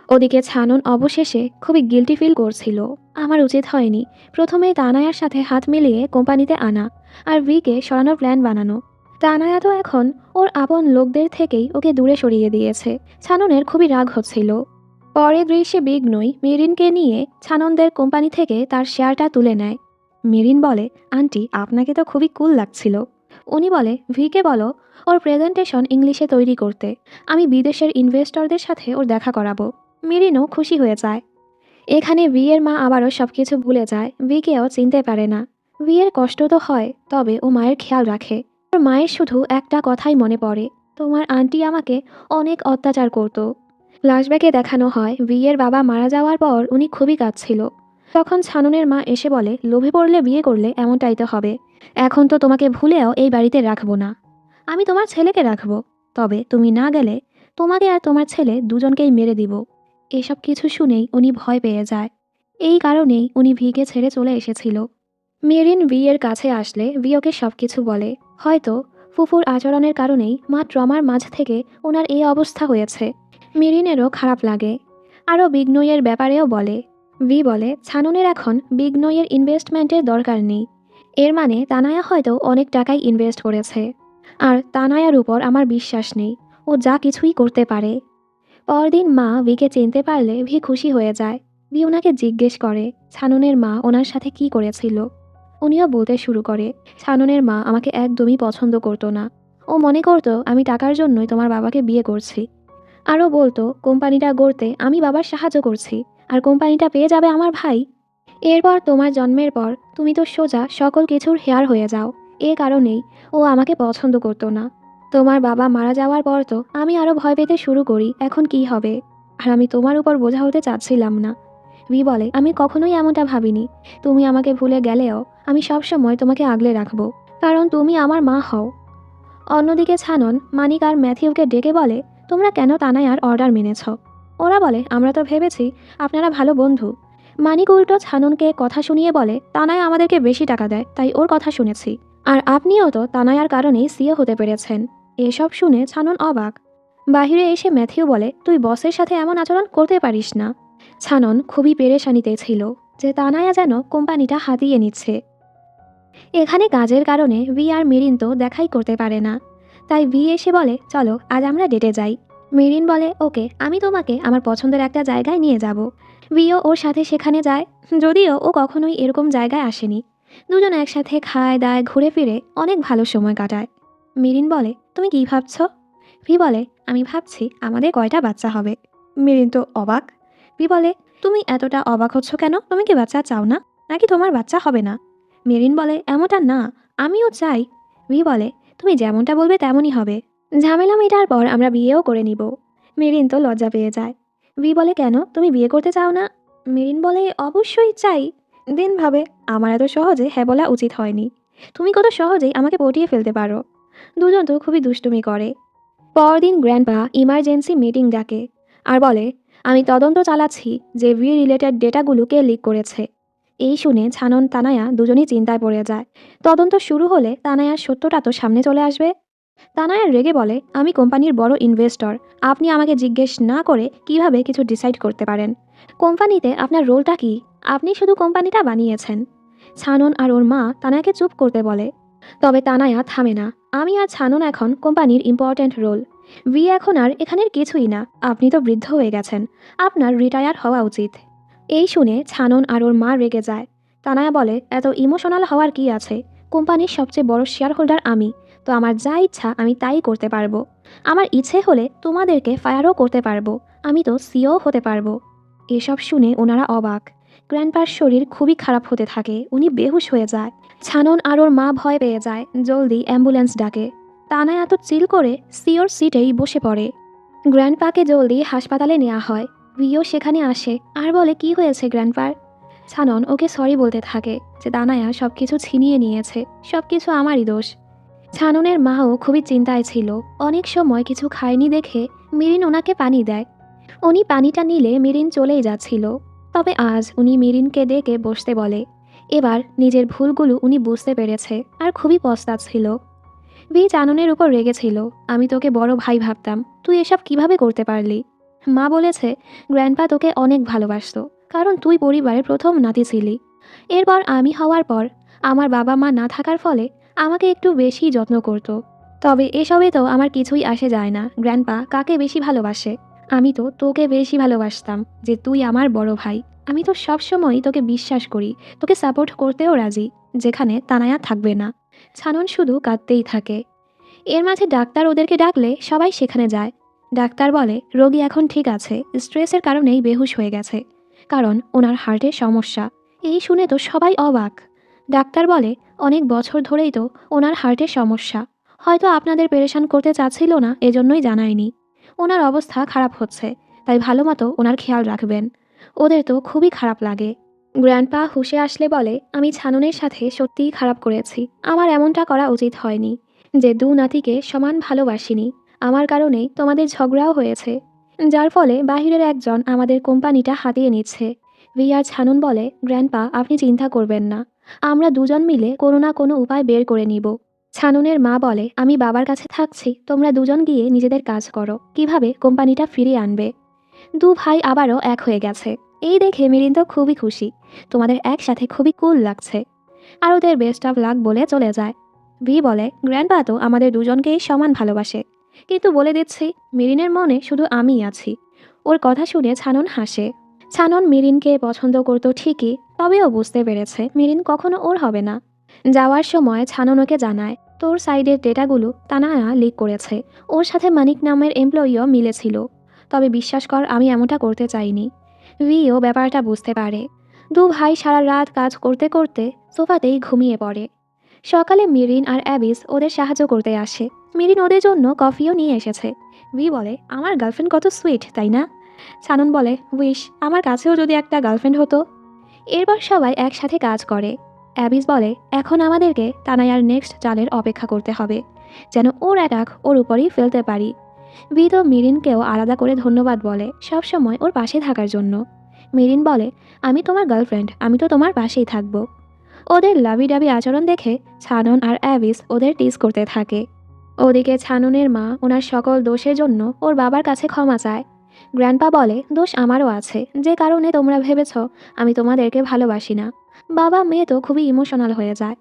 ওদিকে ছানন অবশেষে খুবই গিল্টি ফিল করছিল। আমার উচিত হয়নি প্রথমেই তানায়ার সাথে হাত মিলিয়ে কোম্পানিতে আনা আর ভিকে সরানোর প্ল্যান বানানো। তানায়া তো এখন ওর আপন লোকদের থেকেই ওকে দূরে সরিয়ে দিয়েছে। ছাননের খুবই রাগ হচ্ছিল। পরের দৃশ্যে বিঘ্নই মেরিনকে নিয়ে ছাননদের কোম্পানি থেকে তার শেয়ারটা তুলে নেয়। মেরিন বলে, আন্টি আপনাকে তো খুবই কুল লাগছিল। উনি বলে, ভিকে বলো ওর প্রেজেন্টেশন ইংলিশে তৈরি করতে, আমি বিদেশের ইনভেস্টরদের সাথে ওর দেখা করাবো। মেরিনও খুশি হয়ে যায়। এখানে ভিয়ের মা আবারও সবকিছু ভুলে যায়, ভিকেও চিনতে পারে না। ভিয়ের কষ্ট তো হয়, তবে ও মায়ের খেয়াল রাখে। ওর মায়ের শুধু একটা কথাই মনে পড়ে, তোমার আন্টি আমাকে অনেক অত্যাচার করতো। ফ্ল্যাশব্যাকে দেখানো হয় ভিয়ের বাবা মারা যাওয়ার পর উনি খুবই কাঁদছিল। তখন ছাননের মা এসে বলে, লোভে পড়লে বিয়ে করলে এমনটাই তো হবে। এখন তো তোমাকে ভুলেও এই বাড়িতে রাখবো না, আমি তোমার ছেলেকে রাখবো। তবে তুমি না গেলে তোমাকে আর তোমার ছেলে দুজনকেই মেরে দিব। এসব কিছু শুনেই উনি ভয় পেয়ে যায়। এই কারণেই উনি ভিকে ছেড়ে চলে এসেছিল। মেরিন ভিয়ের কাছে আসলে ভি ওকে সব কিছু বলে। হয়তো ফুফুর আচরণের কারণেই মা ট্রমার মাঝ থেকে ওনার এই অবস্থা হয়েছে। মেরিনেরও খারাপ লাগে। আরও বিঘ্নইয়ের ব্যাপারেও বলে। ভি বলে, ছাননের এখন বিঘ্নইয়ের ইনভেস্টমেন্টের দরকার নেই। এর মানে তানায়া হয়তো অনেক টাকাই ইনভেস্ট করেছে। আর তানায়ার উপর আমার বিশ্বাস নেই, ও যা কিছুই করতে পারে। পরদিন মা ভিকে চিনতে পারলে ভি খুশি হয়ে যায়। ভি ওনাকে জিজ্ঞেস করে ছাননের মা ওনার সাথে কি করেছিল। উনিও বলতে শুরু করে, ছাননের মা আমাকে একদমই পছন্দ করতো না। ও মনে করতো আমি টাকার জন্যই তোমার বাবাকে বিয়ে করছি। আরও বলতো কোম্পানিটা গড়তে আমি বাবার সাহায্য করছি, আর কোম্পানিটা পেয়ে যাবে আমার ভাই। এরপর তোমার জন্মের পর তুমি তো সোজা সকল কিছুর হেয়ার হয়ে যাও। এ কারণেই ও আমাকে পছন্দ করতো না। তোমার বাবা মারা যাওয়ার পর তো আমি আরও ভয় পেতে শুরু করি এখন কি হবে। আর আমি তোমার উপর বোঝা হতে চাচ্ছিলাম না। ভি বলে, আমি কখনোই এমনটা ভাবিনি। তুমি আমাকে ভুলে গেলেও আমি সবসময় তোমাকে আগলে রাখবো, কারণ তুমি আমার মা হও। অন্যদিকে ছানন মানিক আর ম্যাথিউকে ডেকে বলে, তোমরা কেন তানায়ার অর্ডার মেনেছ? ওরা বলে, আমরা তো ভেবেছি আপনারা ভালো বন্ধু। মানিক উল্টো ছাননকে কথা শুনিয়ে বলে, তানায়া আমাদেরকে বেশি টাকা দেয় তাই ওর কথা শুনেছি। আর আপনিও তো তানায়ার কারণেই সিও হতে পেরেছেন। এসব শুনে ছানন অবাক। বাহিরে এসে ম্যাথিউ বলে, তুই বসের সাথে এমন আচরণ করতে পারিস না। ছানন খুবই পেরেশানিতে ছিল যে তানায়া যেন কোম্পানিটা হাতিয়ে নিচ্ছে। এখানে কাজের কারণে ভি আর মেরিন তো দেখাই করতে পারে না। তাই ভি এসে বলে, চলো আজ আমরা ডেটে যাই। মেরিন বলে, ওকে, আমি তোমাকে আমার পছন্দের একটা জায়গায় নিয়ে যাব। ভিও ওর সাথে সেখানে যায়, যদিও ও কখনোই এরকম জায়গায় আসেনি। দুজন একসাথে খায় দায় ঘুরে ফিরে অনেক ভালো সময় কাটায়। মেরিন বলে, তুমি কি ভাবছ? ভি বলে, আমি ভাবছি আমাদের কয়টা বাচ্চা হবে। মেরিন তো অবাক। ভি বলে, তুমি এতটা অবাক হচ্ছ কেন? তুমি কি বাচ্চা চাও না, নাকি তোমার বাচ্চা হবে না? মেরিন বলে, এমনটা না, আমিও চাই। ভি বলে, তুমি যেমনটা বলবে তেমনই হবে। ঝামেলা মেটার পর আমরা বিয়েও করে নিব। মেরিন তো লজ্জা পেয়ে যায়। ভি বলে, কেন, তুমি বিয়ে করতে চাও না? মেরিন বলে, অবশ্যই চাই। দিন ভাবে, আমার এত সহজে হ্যাঁ বলা উচিত হয়নি। তুমি কত সহজেই আমাকে পটিয়ে ফেলতে পারো। দুজন তো খুবই দুষ্টুমি করে। পরদিন গ্র্যান্ডপা ইমার্জেন্সি মিটিং ডাকে আর বলে, আমি তদন্ত চালাচ্ছি যে ভি রিলেটেড ডেটাগুলোকে লিক করেছে। এই শুনে ছানন তানায়া দুজনেই চিন্তায় পড়ে যায়। তদন্ত শুরু হলে তানায়ার সত্যটা তো সামনে চলে আসবে। তানায়া রেগে বলে, আমি কোম্পানির বড় ইনভেস্টর, আপনি আমাকে জিজ্ঞেস না করে কিভাবে কিছু ডিসাইড করতে পারেন? কোম্পানিতে আপনার রোলটা কি? আপনি শুধু কোম্পানিটা বানিয়েছেন। ছানন আর ওর মা তানায়াকে চুপ করতে বলে। তবে তানায়া থামে না। আমি আর ছানন এখন কোম্পানির ইম্পর্ট্যান্ট রোল। ভি এখন আর এখানের কিছুই না। আপনি তো বৃদ্ধ হয়ে গেছেন, আপনার রিটায়ার হওয়া উচিত। এই শুনে ছানন আর ওর মা রেগে যায়। তানায়া বলে, এত ইমোশনাল হওয়ার কি আছে? কোম্পানির সবচেয়ে বড় শেয়ার হোল্ডার আমি, তো আমার যা ইচ্ছা আমি তাই করতে পারবো। আমার ইচ্ছে হলে তোমাদেরকে ফায়ারও করতে পারবো, আমি তো সিও হতে পারবো। এসব শুনে ওনারা অবাক। গ্র্যান্ডপার শরীর খুবই খারাপ হতে থাকে, উনি বেহুশ হয়ে যায়। ছানন আর ওর মা ভয় পেয়ে যায়, জলদি অ্যাম্বুলেন্স ডাকে। তানায়া এত চিল করে সিওর সিটেই বসে পড়ে। গ্র্যান্ডপাকে জলদি হাসপাতালে নেওয়া হয়। ভিও সেখানে আসে আর বলে, কি হয়েছে গ্র্যান্ডপার? ছানন ওকে সরি বলতে থাকে যে তানায়া সব কিছু ছিনিয়ে নিয়েছে, সব কিছু আমারই দোষ। ছাননের মাও খুবই চিন্তায় ছিল। অনেক সময় কিছু খায়নি দেখে মেরিন ওনাকে পানি দেয়। উনি পানিটা নিলে মেরিন চলেই যাচ্ছিল। তবে আজ উনি মেরিনকে ডেকে বসতে বলে। এবার নিজের ভুলগুলো উনি বুঝতে পেরেছে আর খুবই পস্তাচ্ছিল। ভি চাননের উপর রেগেছিল। আমি তোকে বড় ভাই ভাবতাম, তুই এসব কিভাবে করতে পারলি? মা বলেছে গ্র্যান্ডপা তোকে অনেক ভালোবাসতো, কারণ তুই পরিবারের প্রথম নাতি ছিলি। এরপর আমি হওয়ার পর আমার বাবা মা না থাকার ফলে আমাকে একটু বেশি যত্ন করতো। তবে এসবে তো আমার কিছুই আসে যায় না গ্র্যান্ডপা কাকে বেশি ভালোবাসে। আমি তো তোকে বেশি ভালোবাসতাম, যে তুই আমার বড় ভাই। আমি তো সবসময় তোকে বিশ্বাস করি, তোকে সাপোর্ট করতেও রাজি, যেখানে তানায়া থাকবে না। ছানন শুধু কাঁদতেই থাকে। এর মাঝে ডাক্তার ওদেরকে ডাকলে সবাই সেখানে যায়। ডাক্তার বলে রোগী এখন ঠিক আছে, স্ট্রেসের কারণেই বেহুশ হয়ে গেছে, কারণ ওনার হার্টের সমস্যা। এই শুনে তো সবাই অবাক। ডাক্তার বলে অনেক বছর ধরেই তো ওনার হার্টের সমস্যা, হয়তো আপনাদের পেরেশান করতে চাচ্ছিল না, এজন্যই জানায়নি। ওনার অবস্থা খারাপ হচ্ছে, তাই ভালো মতো ওনার খেয়াল রাখবেন। ওদের তো খুবই খারাপ লাগে। গ্র্যান্ডপা হুঁশে আসলে বলে আমি ছাননের সাথে সত্যিই খারাপ করেছি। আমার এমনটা করা উচিত হয়নি, যে দু নাতিকে সমান ভালোবাসিনি। আমার কারণেই তোমাদের ঝগড়াও হয়েছে, যার ফলে বাহিরের একজন আমাদের কোম্পানিটা হাতিয়ে নিচ্ছে। ভি আর ছানুন বলে গ্র্যান্ডপা আপনি চিন্তা করবেন না, আমরা দুজন মিলে কোনো না কোনো উপায় বের করে নিব। ছানুনের মা বলে আমি বাবার কাছে থাকছি, তোমরা দুজন গিয়ে নিজেদের কাজ করো, কিভাবে কোম্পানিটা ফিরিয়ে আনবে। দু ভাই আবারও এক হয়ে গেছে। এই দেখে মিরিন তো খুবই খুশি, তোমাদের একসাথে খুবই কুল লাগছে। আর ওদের বেস্ট অফ লাক বলে চলে যায়। ভি বলে গ্র্যান্ডপা তো আমাদের দুজনকেই সমান ভালোবাসে, কিন্তু বলে দিচ্ছি মিরিনের মনে শুধু আমিই আছি। ওর কথা শুনে ছানন হাসে। ছানন মিরিনকে পছন্দ করতো ঠিকই, তবেও বুঝতে পেরেছে মিরিন কখনো ওর হবে না। যাওয়ার সময় ছানন ওকে জানায় তোর সাইডের ডেটাগুলো তানায়া লিক করেছে, ওর সাথে মানিক নামের এমপ্লয়িও মিলেছিল। তবে বিশ্বাস কর আমি এমনটা করতে চাইনি। ভিও ব্যাপারটা বুঝতে পারে। দু ভাই সারা রাত কাজ করতে করতে সোফাতেই ঘুমিয়ে পড়ে। সকালে মিরিন আর অ্যাবিস ওদের সাহায্য করতে আসে। মিরিন ওদের জন্য কফিও নিয়ে এসেছে। ভি বলে আমার গার্লফ্রেন্ড কত সুইট, তাই না? সানন বলে উইশ আমার কাছেও যদি একটা গার্লফ্রেন্ড হতো। এরপর সবাই একসাথে কাজ করে। অ্যাবিস বলে এখন আমাদেরকে তানায়ার নেক্সট চালের অপেক্ষা করতে হবে, যেন ওর অ্যাটাক ওর উপরই ফেলতে পারি। ভি তো মিরিনকেও আলাদা করে ধন্যবাদ বলে সব সময় ওর পাশে থাকার জন্য। মিরিন বলে আমি তোমার গার্লফ্রেন্ড, আমি তো তোমার পাশেই থাকবো। ওদের লাভি ডাবি আচরণ দেখে ছানন আর অ্যাবিস ওদের টিজ করতে থাকে। ওদিকে ছাননের মা ওনার সকল দোষের জন্য ওর বাবার কাছে ক্ষমা চায়। গ্র্যান্ডপা বলে দোষ আমারও আছে, যে কারণে তোমরা ভেবেছ আমি তোমাদেরকে ভালোবাসি না। বাবা মেয়ে তো খুবই ইমোশনাল হয়ে যায়।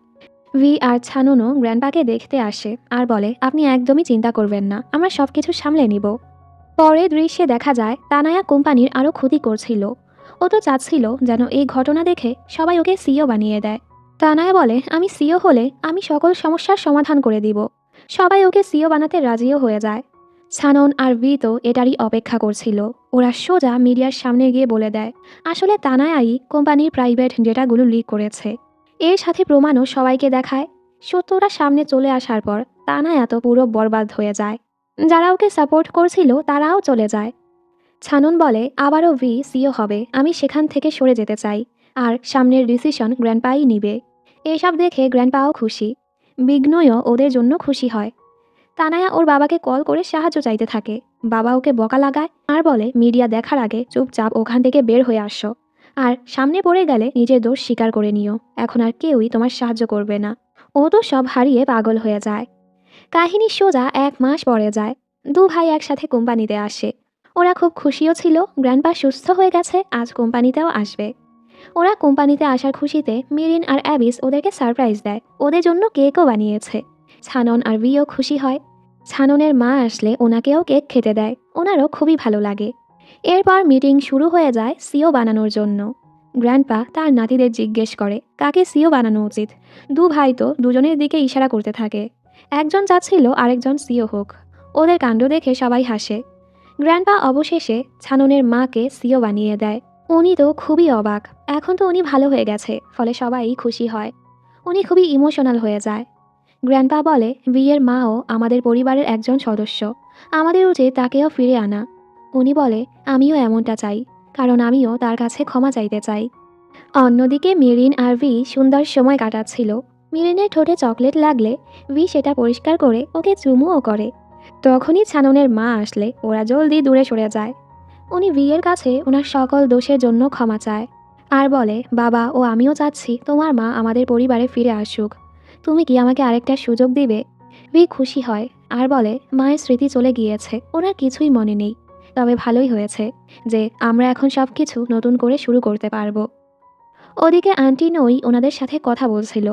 ভি আর ছানুনও গ্র্যান্ডপাকে দেখতে আসে আর বলে আপনি একদমই চিন্তা করবেন না, আমরা সব কিছু সামলে নিব। পরে দৃশ্যে দেখা যায় তানায়া কোম্পানির আরও ক্ষতি করছিল। ও তো চাচ্ছিল যেন এই ঘটনা দেখে সবাই ওকে সিও বানিয়ে দেয়। তানায়া বলে আমি সিও হলে আমি সকল সমস্যার সমাধান করে দিব। সবাই ওকে সিও বানাতে রাজিও হয়ে যায়। ছানন আর ভি তো এটারই অপেক্ষা করছিল। ওরা সোজা মিডিয়ার সামনে গিয়ে বলে দেয় আসলে তানায়াই কোম্পানির প্রাইভেট ডেটাগুলো লিক করেছে। এর সাথে প্রমাণও সবাইকে দেখায়। সত্যটা সামনে চলে আসার পর তানায়া তো পুরো বরবাদ হয়ে যায়। যারা ওকে সাপোর্ট করছিল তারাও চলে যায়। ছানন বলে আবারও ভি সিও হবে, আমি সেখান থেকে সরে যেতে চাই, আর সামনের ডিসিশন গ্র্যান্ডপাই নিবে। এসব দেখে গ্র্যান্ডপাও খুশি। বিঘ্নও ওদের জন্য খুশি হয়। তানায়া ওর বাবাকে কল করে সাহায্য চাইতে থাকে। বাবা ওকে বকা লাগায় আর বলে মিডিয়া দেখার আগে চুপচাপ ওখান থেকে বের হয়ে আসো, আর সামনে পড়ে গেলে নিজের দোষ স্বীকার করে নিও, এখন আর কেউই তোমার সাহায্য করবে না। ও তো সব হারিয়ে পাগল হয়ে যায়। কাহিনী সোজা 1 মাস পরে যায়। দু ভাই একসাথে কোম্পানিতে আসে। ওরা খুব খুশিও ছিল, গ্র্যান্ডপা সুস্থ হয়ে গেছে, আজ কোম্পানিতেও আসবে। ওরা কোম্পানিতে আসার খুশিতে মিরিন আর অ্যাবিস ওদেরকে সারপ্রাইজ দেয়, ওদের জন্য কেকও বানিয়েছে। ছানন আর ভিও খুশি হয়। ছাননের মা আসলে ওনাকেও কেক খেতে দেয়, ওনারও খুবই ভালো লাগে। এরপর মিটিং শুরু হয়ে যায় সিও বানানোর জন্য। গ্র্যান্ডপা তার নাতিদের জিজ্ঞেস করে কাকে সিও বানানো উচিত। দু ভাই তো দুজনের দিকে ইশারা করতে থাকে। একজন চাচ্ছিল আরেকজন সিও হোক। ওদের কাণ্ড দেখে সবাই হাসে। গ্র্যান্ডপা অবশেষে ছাননের মাকে সিও বানিয়ে দেয়। উনি তো খুবই অবাক, এখন তো উনি ভালো হয়ে গেছে, ফলে সবাই খুশি হয়। উনি খুবই ইমোশনাল হয়ে যায়। গ্র্যান্ডপা বলে বিয়ের মাও আমাদের পরিবারের একজন সদস্য, আমাদের উচিত তাকেও ফিরে আনা। উনি বলে আমিও এমনটা চাই, কারণ আমিও তার কাছে ক্ষমা চাইতে চাই। অন্যদিকে মিরিন আর ভি সুন্দর সময় কাটাচ্ছিল। মিরিনের ঠোঁটে চকলেট লাগলে ভি সেটা পরিষ্কার করে ওকে চুমুও করে। তখনই ছাননের মা আসলে ওরা জলদি দূরে সরে যায়। উনি ভি এর কাছে ওনার সকল দোষের জন্য ক্ষমা চায়। আর বলে, বাবা ও আমিও চাচ্ছি তোমার মা আমাদের পরিবারে ফিরে আসুক। তুমি কি আমাকে আরেকটা সুযোগ দিবে? ভি খুশি হয় আর বলে, মায়ের স্মৃতি চলে গিয়েছে, ওনার কিছুই মনে নেই। তবে ভালোই হয়েছে যে আমরা এখন সব কিছু নতুন করে শুরু করতে পারবো। ওদিকে আন্টি নই ওনাদের সাথে কথা বলছিল।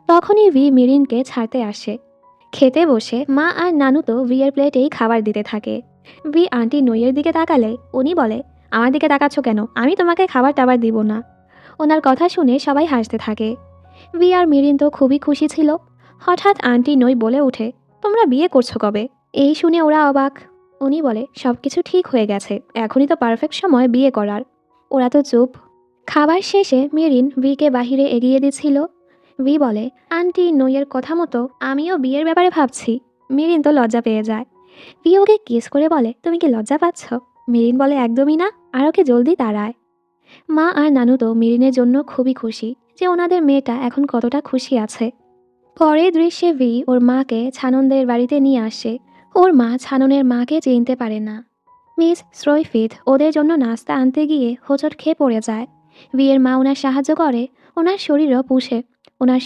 তখনই ভি মিরিনকে ছাড়তে আসে। খেতে বসে মা আর নানু তো ভিয়ের প্লেটেই খাবার দিতে থাকে। ভি আন্টি নইয়ের দিকে তাকালে উনি বলে, আমার দিকে তাকাচ্ছ কেন? আমি তোমাকে খাবার টাবার দিব না। ওনার কথা শুনে সবাই হাসতে থাকে। ভি আর মিরিন তো খুবই খুশি ছিল। হঠাৎ আন্টি নই বলে ওঠে, তোমরা বিয়ে করছো কবে? এই শুনে ওরা অবাক। উনি বলে, সব কিছু ঠিক হয়ে গেছে, এখনই তো পারফেক্ট সময় বিয়ে করার। ওরা তো চুপ। খাবার শেষে মেরিন ভিকে বাহিরে এগিয়ে দিচ্ছিল। ভি বলে, আন্টি নইয়ের কথা মতো আমিও বিয়ের ব্যাপারে ভাবছি। মেরিন তো লজ্জা পেয়ে যায়। ভি ওকে কিস করে বলে, তুমি কি লজ্জা পাচ্ছ? মেরিন বলে, একদমই না, আর ওকে জলদি তাড়ায়। মা আর নানু তো মেরিনের জন্য খুবই খুশি যে ওনাদের মেয়েটা এখন কতটা খুশি আছে। পরের দৃশ্যে ভি ওর মাকে ছাননদের বাড়িতে নিয়ে আসে। ওর মা ছাননের মাকে চিনতে পারে না। মিস স্রোইফিথ ওদের জন্য নাস্তা আনতে গিয়ে হোঁচট খেয়ে পড়ে যায়। ভিয়ের মা ওনার সাহায্য করে, ওনার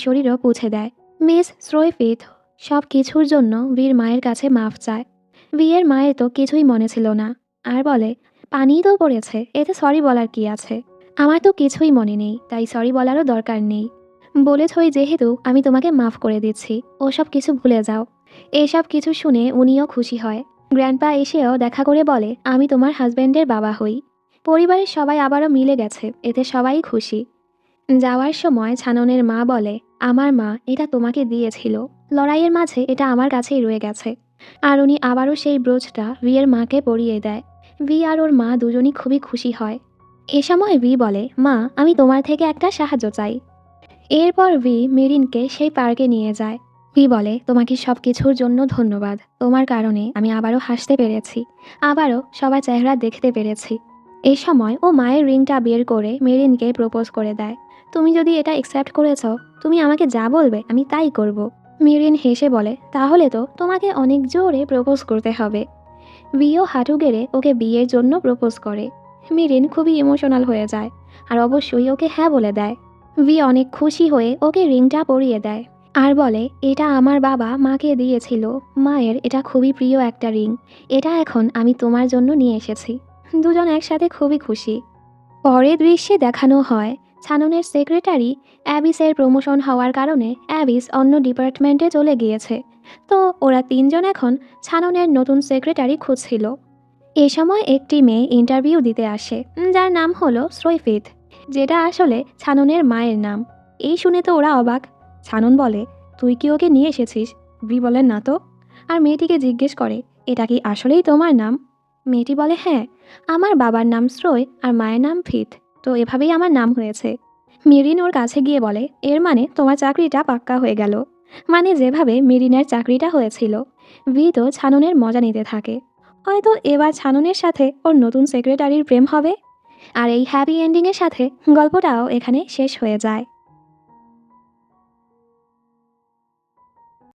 শরীরও পুছে দেয়। মিস স্রোইফিথ সব কিছুর জন্য ভির মায়ের কাছে মাফ চায়। ভিয়ের মায়ের তো কিছুই মনে ছিল না, আর বলে, পানিই তো পড়েছে, এতে সরি বলার কি আছে? আমার তো কিছুই মনে নেই, তাই সরি বলারও দরকার নেই। বলেছই যেহেতু আমি তোমাকে মাফ করে দিচ্ছি, ওসব কিছু ভুলে যাও। এসব কিছু শুনে উনিও খুশি হয়। গ্র্যান্ডপা এসেও দেখা করে বলে, আমি তোমার হাজব্যান্ডের বাবা হই। পরিবারের সবাই আবারও মিলে গেছে, এতে সবাই খুশি। যাওয়ার সময় ছাননের মা বলে, আমার মা এটা তোমাকে দিয়েছিল, লড়াইয়ের মাঝে এটা আমার কাছেই রয়ে গেছে। আর উনি আবারও সেই ব্রোচটা ভিয়ের মাকে পরিয়ে দেয়। ভি আর ওর মা দুজনই খুবই খুশি হয়। এ সময় ভি বলে, মা আমি তোমার থেকে একটা সাহায্য চাই। এরপর ভি মেরিনকে সেই পার্কে নিয়ে যায়। ভি বলে, তোমাকে সব কিছুর জন্য ধন্যবাদ, তোমার কারণে আমি আবারও হাসতে পেরেছি, আবারও সবার চেহারা দেখতে পেরেছি। এই সময় ও মায়ের রিংটা বের করে মেরিনকে প্রপোজ করে দেয়। তুমি যদি এটা অ্যাকসেপ্ট করেছ, তুমি আমাকে যা বলবে আমি তাই করব। মেরিন হেসে বলে, তাহলে তো তোমাকে অনেক জোরে প্রপোজ করতে হবে। ভিও হাঁটু গেড়ে ওকে বিয়ের জন্য প্রপোজ করে। মেরিন খুবই ইমোশনাল হয়ে যায় আর অবশ্যই ওকে হ্যাঁ বলে দেয়। ভি অনেক খুশি হয়ে ওকে রিংটা পরিয়ে দেয় আর বলে, এটা আমার বাবা মাকে দিয়েছিল, মায়ের এটা খুবই প্রিয় একটা রিং, এটা এখন আমি তোমার জন্য নিয়ে এসেছি। দুজন একসাথে খুবই খুশি। পরের দৃশ্যে দেখানো হয় ছাননের সেক্রেটারি অ্যাবিসের প্রমোশন হওয়ার কারণে অ্যাবিস অন্য ডিপার্টমেন্টে চলে গিয়েছে। তো ওরা তিনজন এখন ছাননের নতুন সেক্রেটারি খুঁজছিল। এ সময় একটি মেয়ে ইন্টারভিউ দিতে আসে, যার নাম হলো স্রোইফিথ, যেটা আসলে ছাননের মায়ের নাম। এই শুনে তো ওরা অবাক। ছানন বলে, তুই কি ওকে নিয়ে এসেছিস? ভি বলেন, না তো। আর মেয়েটিকে জিজ্ঞেস করে, এটা কি আসলেই তোমার নাম? মেয়েটি বলে, হ্যাঁ, আমার বাবার নাম স্রোয় আর মায়ের নাম ফিথ, তো এভাবেই আমার নাম হয়েছে। মেরিন ওর কাছে গিয়ে বলে, এর মানে তোমার চাকরিটা পাক্কা হয়ে গেল, মানে যেভাবে মেরিনের চাকরিটা হয়েছিল। ভি তো ছাননের মজা নিতে থাকে। হয়তো এবার ছাননের সাথে ওর নতুন সেক্রেটারির প্রেম হবে। আর এই হ্যাপি এন্ডিংয়ের সাথে গল্পটাও এখানে শেষ হয়ে যায়।